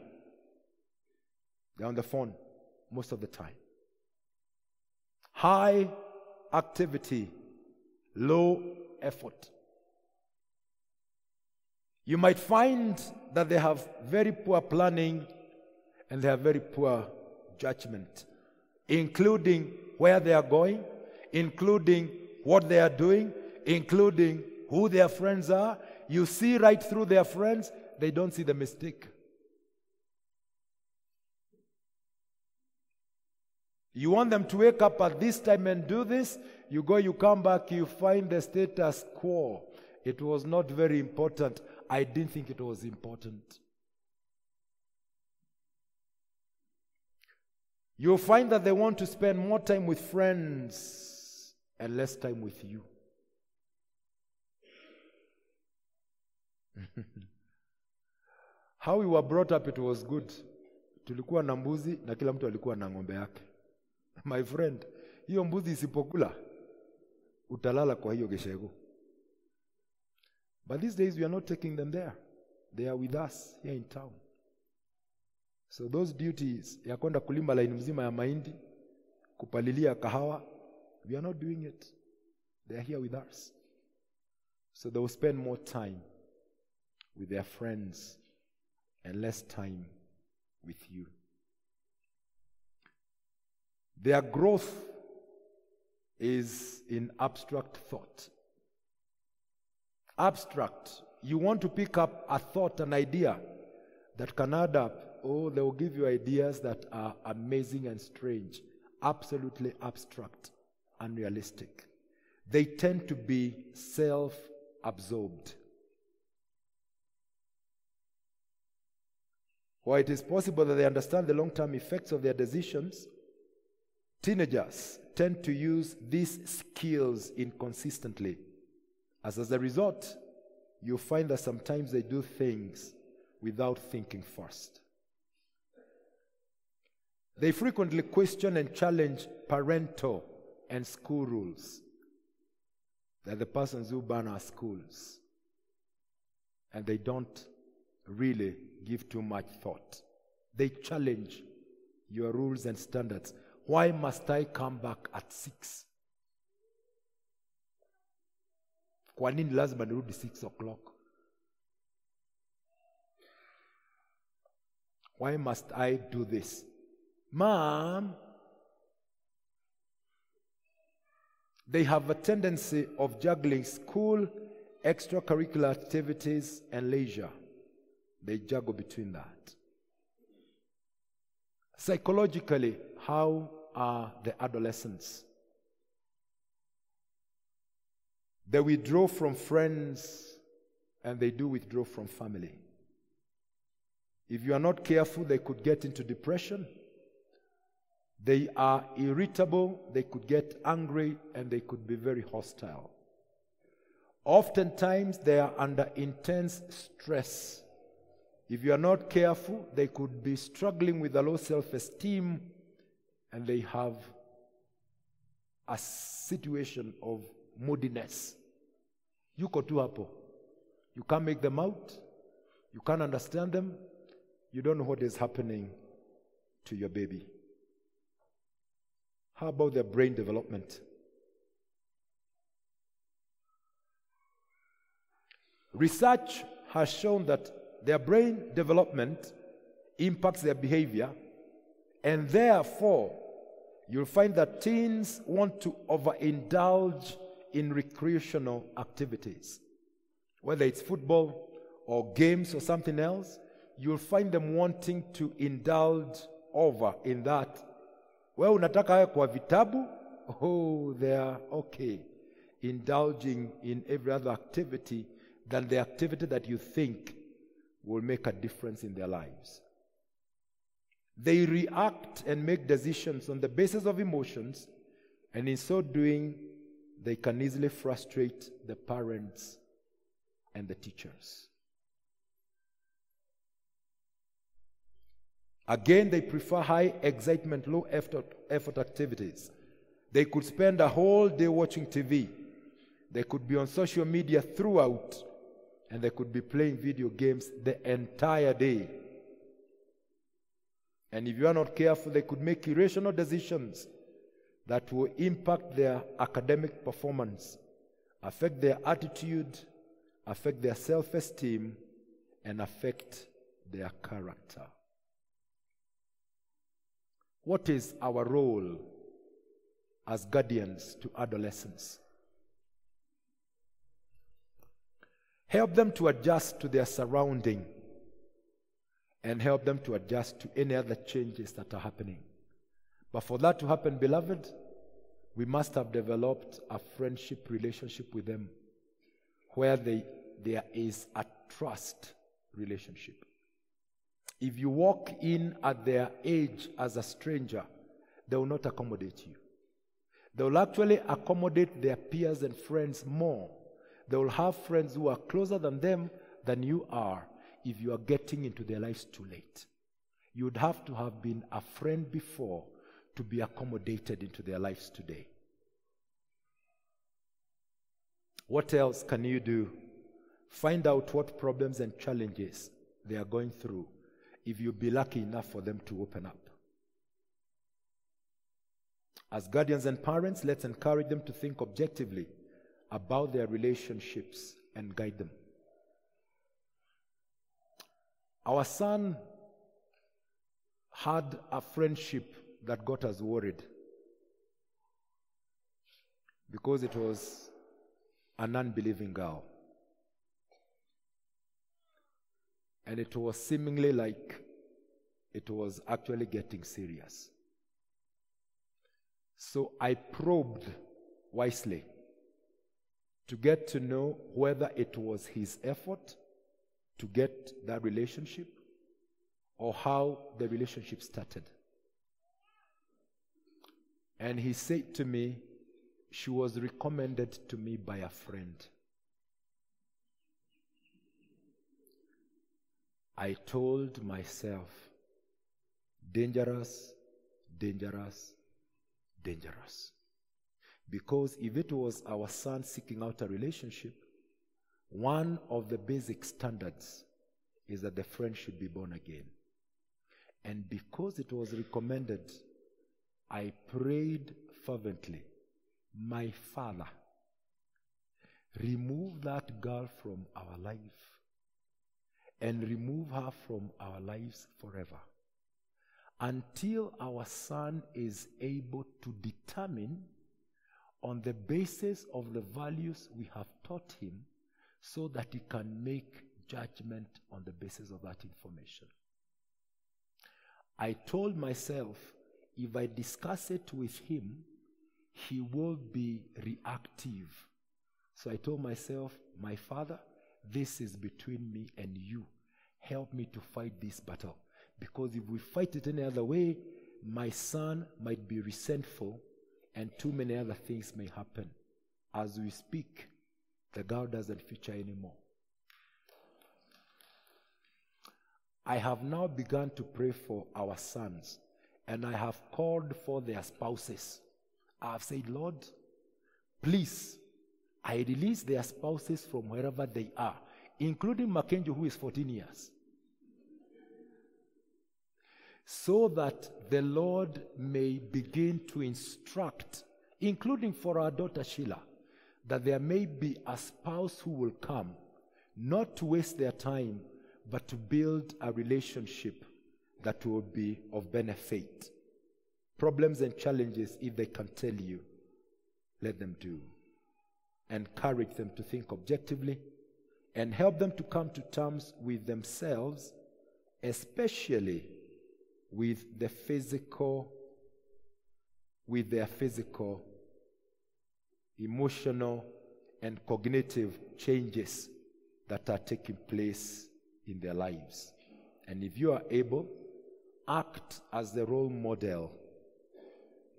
They're on the phone most of the time. High activity, low effort. You might find that they have very poor planning and they have very poor judgment, including where they are going, including what they are doing, including who their friends are. You see right through their friends, they don't see the mistake. You want them to wake up at this time and do this, you go, you come back, you find the status quo. It was not very important. I didn't think it was important. You'll find that they want to spend more time with friends and less time with you. How we were brought up, it was good. Tulikuwa na mbuzi na kila mtu alikuwa na ng'ombe yake. My friend, hiyo mbuzi isipokula, utalala kwa hiyo geshego. But these days we are not taking them there. They are with us here in town. So those duties ya kwenda kulima line mzima ya mahindi, kupalilia kahawa, we are not doing it. They are here with us. So they will spend more time with their friends and less time with you. Their growth is in abstract thought. Abstract, you want to pick up a thought, an idea that can add up. Oh, they will give you ideas that are amazing and strange, absolutely abstract, unrealistic. They tend to be self-absorbed. While it is possible that they understand the long-term effects of their decisions, teenagers tend to use these skills inconsistently. As a result, you find that sometimes they do things without thinking first. They frequently question and challenge parental and school rules. They're the persons who ban our schools. And they don't really give too much thought. They challenge your rules and standards. Why must I come back at 6? Kwa nini lazima nirudi 6 o'clock? Why must I do this? Mom, they have a tendency of juggling school, extracurricular activities, and leisure. They juggle between that. Psychologically, how are the adolescents? They withdraw from friends and they do withdraw from family. If you are not careful, they could get into depression. They are irritable, they could get angry, and they could be very hostile. Oftentimes, they are under intense stress. If you are not careful, they could be struggling with a low self-esteem, and they have a situation of moodiness. Yuko tu hapo. You can't make them out. You can't understand them. You don't know what is happening to your baby. How about their brain development? Research has shown that their brain development impacts their behavior, and therefore, you'll find that teens want to overindulge in recreational activities. Whether it's football or games or something else, you'll find them wanting to indulge over in that. Well, unataka haya kwa vitabu? Oh, they are okay. Indulging in every other activity than the activity that you think will make a difference in their lives. They react and make decisions on the basis of emotions, and in so doing, they can easily frustrate the parents and the teachers. Again, they prefer high excitement, low effort activities. They could spend a whole day watching TV. They could be on social media throughout, and they could be playing video games the entire day. And if you are not careful, they could make irrational decisions that will impact their academic performance, affect their attitude, affect their self-esteem, and affect their character. What is our role as guardians to adolescents? Help them to adjust to their surrounding and help them to adjust to any other changes that are happening. But for that to happen, beloved, we must have developed a friendship relationship with them where there is a trust relationship. If you walk in at their age as a stranger, they will not accommodate you. They will actually accommodate their peers and friends more. They will have friends who are closer than them than you are if you are getting into their lives too late. You would have to have been a friend before to be accommodated into their lives today. What else can you do? Find out what problems and challenges they are going through if you be lucky enough for them to open up. As guardians and parents, let's encourage them to think objectively about their relationships and guide them. Our son had a friendship that got us worried because it was an unbelieving girl. And it was seemingly like it was actually getting serious. So I probed wisely to get to know whether it was his effort to get that relationship or how the relationship started. And he said to me, she was recommended to me by a friend. I told myself, dangerous, dangerous, dangerous. Because if it was our son seeking out a relationship, one of the basic standards is that the friend should be born again. And because it was recommended, I prayed fervently, my Father, remove that girl from our life and remove her from our lives forever, until our son is able to determine on the basis of the values we have taught him, so that he can make judgment on the basis of that information. I told myself, if I discuss it with him, he will be reactive. So I told myself, my Father, this is between me and you. Help me to fight this battle. Because if we fight it any other way, my son might be resentful and too many other things may happen. As we speak, the girl doesn't feature anymore. I have now begun to pray for our sons, and I have called for their spouses. I have said, Lord, please, I release their spouses from wherever they are, including Makena, who is 14 years, so that the Lord may begin to instruct, including for our daughter Sheila, that there may be a spouse who will come, not to waste their time, but to build a relationship that will be of benefit. Problems and challenges, if they can tell you, let them do. Encourage them to think objectively and help them to come to terms with themselves, especially with their physical, emotional, and cognitive changes that are taking place in their lives. And if you are able, act as the role model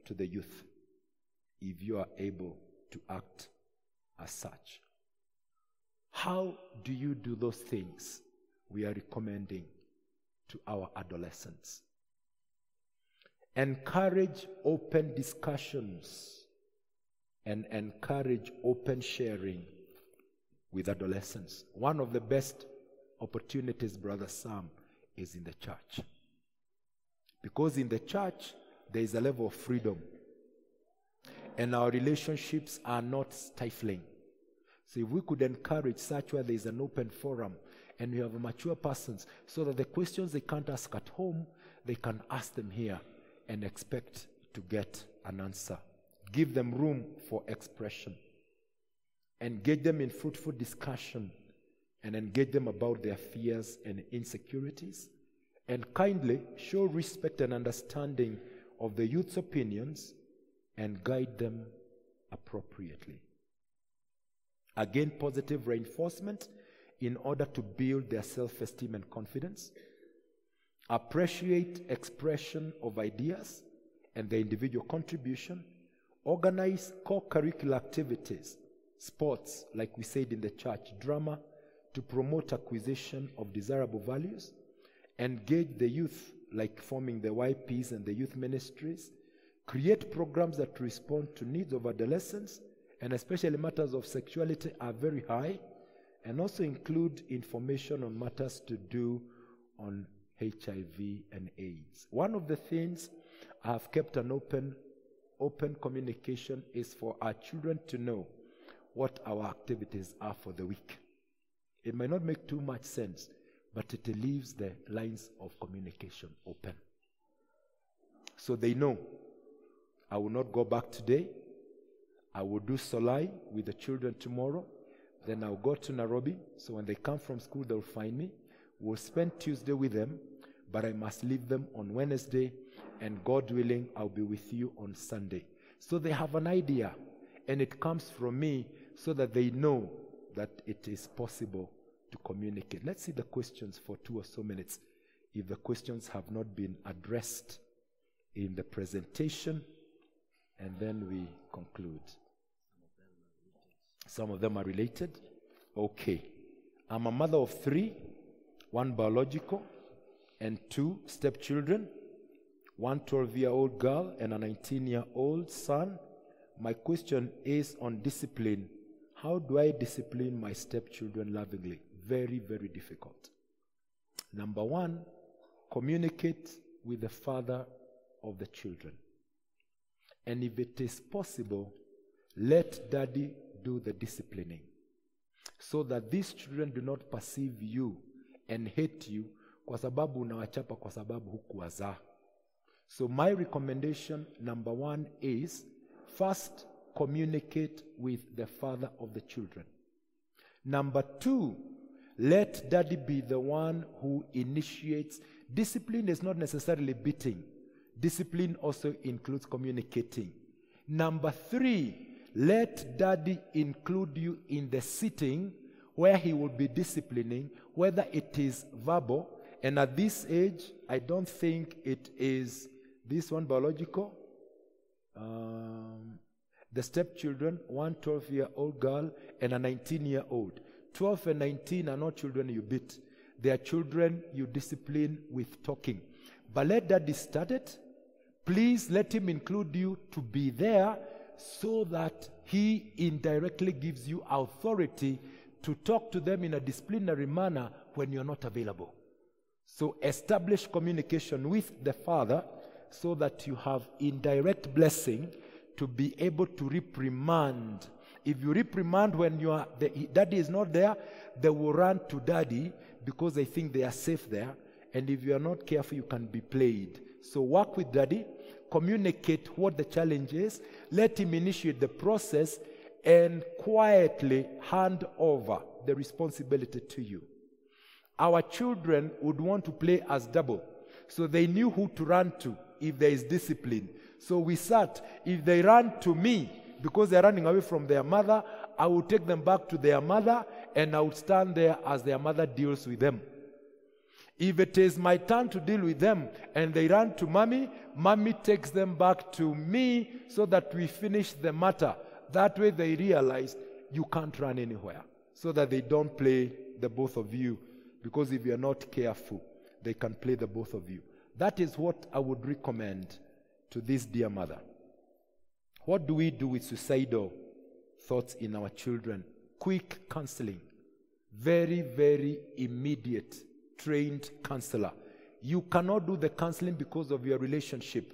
to the youth. If you are able to act as such. How do you do those things we are recommending to our adolescents? Encourage open discussions and encourage open sharing with adolescents. One of the best opportunities, Brother Sam, is in the church. Because in the church, there is a level of freedom. And our relationships are not stifling. So if we could encourage such where there is an open forum and we have mature persons, so that the questions they can't ask at home, they can ask them here and expect to get an answer. Give them room for expression. Engage them in fruitful discussion and engage them about their fears and insecurities. And kindly show respect and understanding of the youth's opinions and guide them appropriately. Again, positive reinforcement in order to build their self-esteem and confidence. Appreciate expression of ideas and their individual contribution. Organize co-curricular activities, sports, like we said in the church, drama, to promote acquisition of desirable values. Engage the youth, like forming the YPs and the youth ministries. Create programs that respond to needs of adolescents, and especially matters of sexuality are very high, and also include information on matters to do on HIV and AIDS. One of the things I have kept an open communication is for our children to know what our activities are for the week. It might not make too much sense, but it leaves the lines of communication open. So they know, I will not go back today. I will do Solai with the children tomorrow. Then I'll go to Nairobi. So when they come from school, they'll find me. We'll spend Tuesday with them, but I must leave them on Wednesday, and God willing, I'll be with you on Sunday. So they have an idea, and it comes from me so that they know that it is possible to communicate. Let's see the questions for 2 or so minutes. If the questions have not been addressed in the presentation, and then we conclude. Some of them are related. Okay. I'm a mother of 3, 1 biological and 2 stepchildren, 1 12-year-old girl and a 19-year-old son. My question is on discipline. How do I discipline my stepchildren lovingly? Very, very difficult. Number 1, communicate with the father of the children. And if it is possible, let daddy do the disciplining, so that these children do not perceive you and hate you kwa sababu unawachapa kwa sababu hukuwazaa. So my recommendation, number 1, is first communicate with the father of the children. Number 2, let daddy be the one who initiates. Discipline is not necessarily beating. Discipline also includes communicating. Number 3, let daddy include you in the sitting where he will be disciplining, whether it is verbal. And at this age, I don't think it is this one biological. The stepchildren, 1 12-year-old girl and a 19-year-old. 12 and 19 are not children you beat. They are children you discipline with talking. But let daddy start it. Please let him include you to be there so that he indirectly gives you authority to talk to them in a disciplinary manner when you're not available. So establish communication with the father so that you have indirect blessing to be able to reprimand. If you reprimand when daddy is not there, they will run to daddy because they think they are safe there. And if you are not careful, you can be played. So work with daddy, communicate what the challenge is, let him initiate the process, and quietly hand over the responsibility to you. Our children would want to play as double, so they knew who to run to if there is discipline. So we sat, if they run to me because they're running away from their mother, I will take them back to their mother, and I would stand there as their mother deals with them. If it is my turn to deal with them and they run to mommy, mommy takes them back to me so that we finish the matter. That way they realize you can't run anywhere, so that they don't play the both of you, because if you're not careful, they can play the both of you. That is what I would recommend to this dear mother. What do we do with suicidal thoughts in our children? Quick counseling. Very, very immediate. Trained counselor. You cannot do the counseling because of your relationship.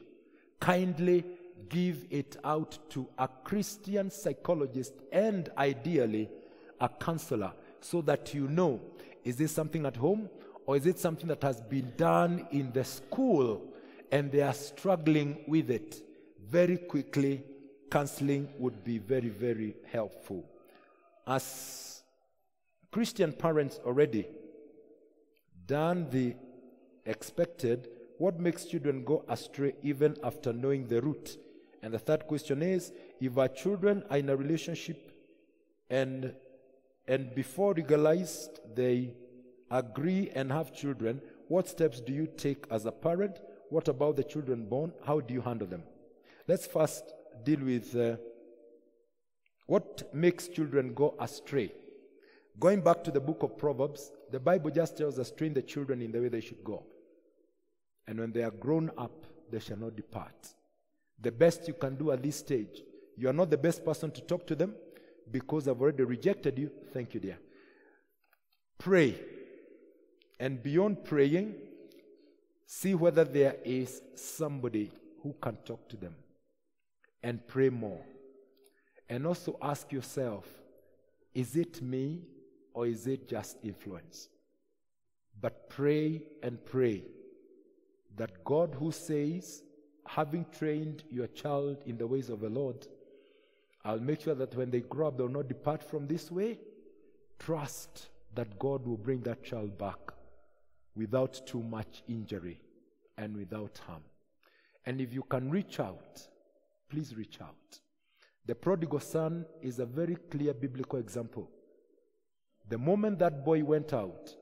Kindly give it out to a Christian psychologist and ideally a counselor, so that you know, is this something at home or is it something that has been done in the school and they are struggling with it. Very quickly, counseling would be very, very helpful. As Christian parents already done the expected, what makes children go astray even after knowing the root? And the third question is, if our children are in a relationship and before legalized they agree and have children, what steps do you take as a parent? What about the children born? How do you handle them? Let's first deal with what makes children go astray. Going back to the book of Proverbs, the Bible just tells us, train the children in the way they should go. And when they are grown up, they shall not depart. The best you can do at this stage, you are not the best person to talk to them because I've already rejected you. Thank you, dear. Pray. And beyond praying, see whether there is somebody who can talk to them. And pray more. And also ask yourself, is it me or is it just influence? But pray and pray that God, who says, having trained your child in the ways of the Lord, I'll make sure that when they grow up, they'll not depart from this way. Trust that God will bring that child back without too much injury and without harm. And if you can reach out, please reach out. The prodigal son is a very clear biblical example. The moment that boy went out,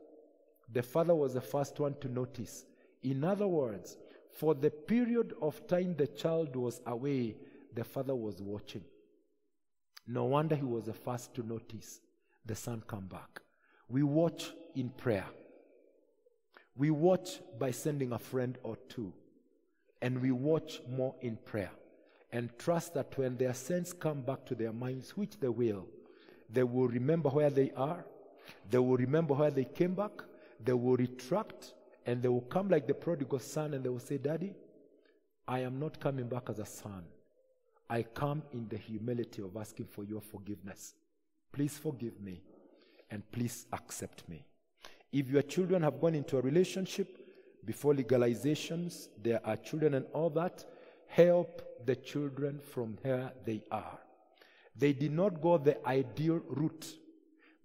the father was the first one to notice. In other words, for the period of time the child was away, the father was watching. No wonder he was the first to notice the son come back. We watch in prayer. We watch by sending a friend or two. And we watch more in prayer. And trust that when their sense come back to their minds, which they will remember where they are. They will remember where they came back. They will retract. And they will come like the prodigal son and they will say, Daddy, I am not coming back as a son. I come in the humility of asking for your forgiveness. Please forgive me and please accept me. If your children have gone into a relationship before legalizations, there are children and all that, help the children from where they are. They did not go the ideal route,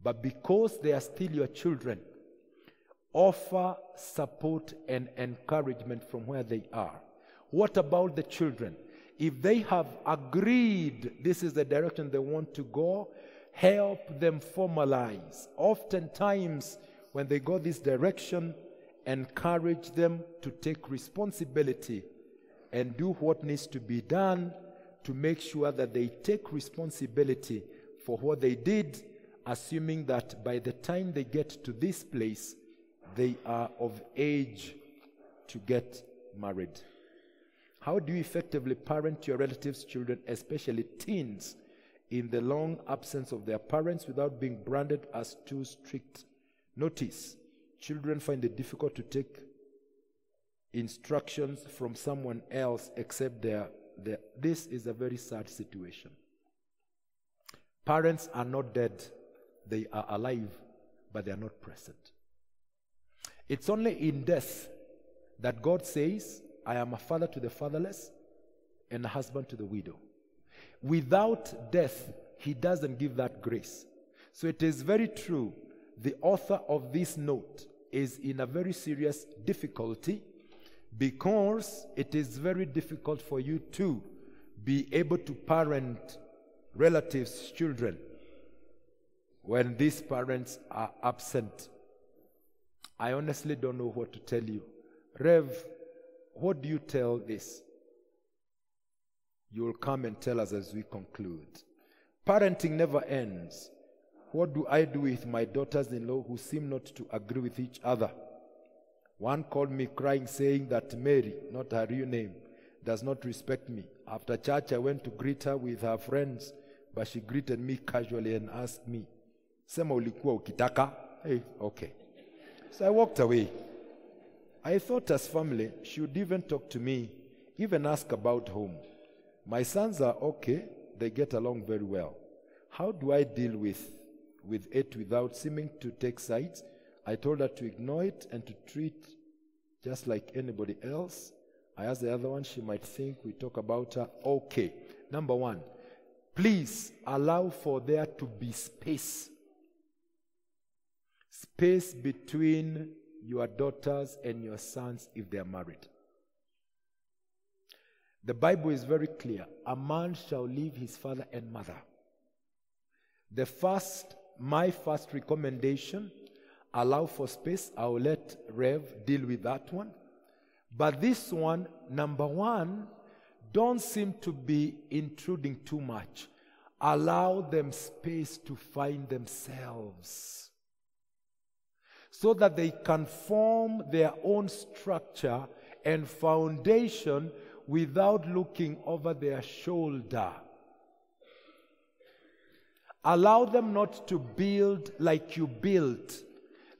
but because they are still your children, offer support and encouragement from where they are. What about the children? If they have agreed this is the direction they want to go, help them formalize. Oftentimes, when they go this direction, encourage them to take responsibility and do what needs to be done to make sure that they take responsibility for what they did, assuming that by the time they get to this place, they are of age to get married. How do you effectively parent your relatives' children, especially teens, in the long absence of their parents without being branded as too strict? Notice, children find it difficult to take instructions from someone else except their. This is a very sad situation. Parents are not dead. They are alive, but they are not present. It's only in death that God says, I am a father to the fatherless and a husband to the widow. Without death, he doesn't give that grace. So it is very true. The author of this note is in a very serious difficulty because it is very difficult for you to be able to parent relatives' children when these parents are absent. I honestly don't know what to tell you. Rev, what do you tell this? You will come and tell us as we conclude. Parenting never ends. What do I do with my daughters-in-law who seem not to agree with each other? One called me crying, saying that Mary, not her real name, does not respect me. After church, I went to greet her with her friends, but she greeted me casually and asked me, Sema ulikuwa ukitaka? Hey, okay. So I walked away. I thought as family, she would even talk to me, even ask about home. My sons are okay. They get along very well. How do I deal with it without seeming to take sides? I told her to ignore it and to treat just like anybody else. I asked the other one, she might think we talk about her. Okay. Number one, please allow for there to be space. Space between your daughters and your sons if they are married. The Bible is very clear. A man shall leave his father and mother. My first recommendation, allow for space. I will let Rev deal with that one. But this one, number one, don't seem to be intruding too much. Allow them space to find themselves so that they can form their own structure and foundation without looking over their shoulder. Allow them not to build like you built.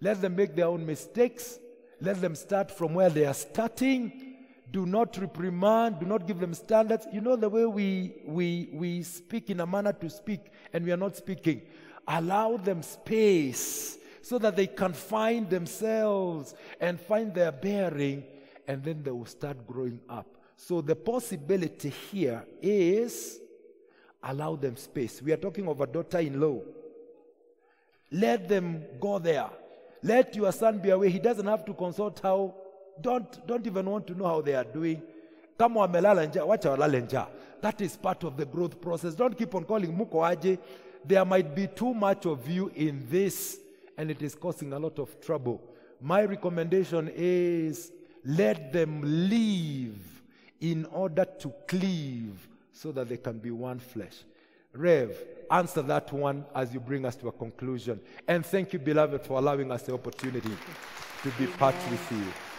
Let them make their own mistakes. Let them start from where they are starting. Do not reprimand. Do not give them standards. You know the way we speak in a manner to speak and we are not speaking. Allow them space so that they can find themselves and find their bearing, and then they will start growing up. So the possibility here is allow them space. We are talking of a daughter-in-law. Let them go there. Let your son be away. He doesn't have to consult how. Don't even want to know how they are doing. Kama wamelala njaa, wacha walale njaa. That is part of the growth process. Don't keep on calling muko aje. There might be too much of you in this, and it is causing a lot of trouble. My recommendation is let them live in order to cleave so that they can be one flesh. Rev, answer that one as you bring us to a conclusion. And thank you, beloved, for allowing us the opportunity to be part with you.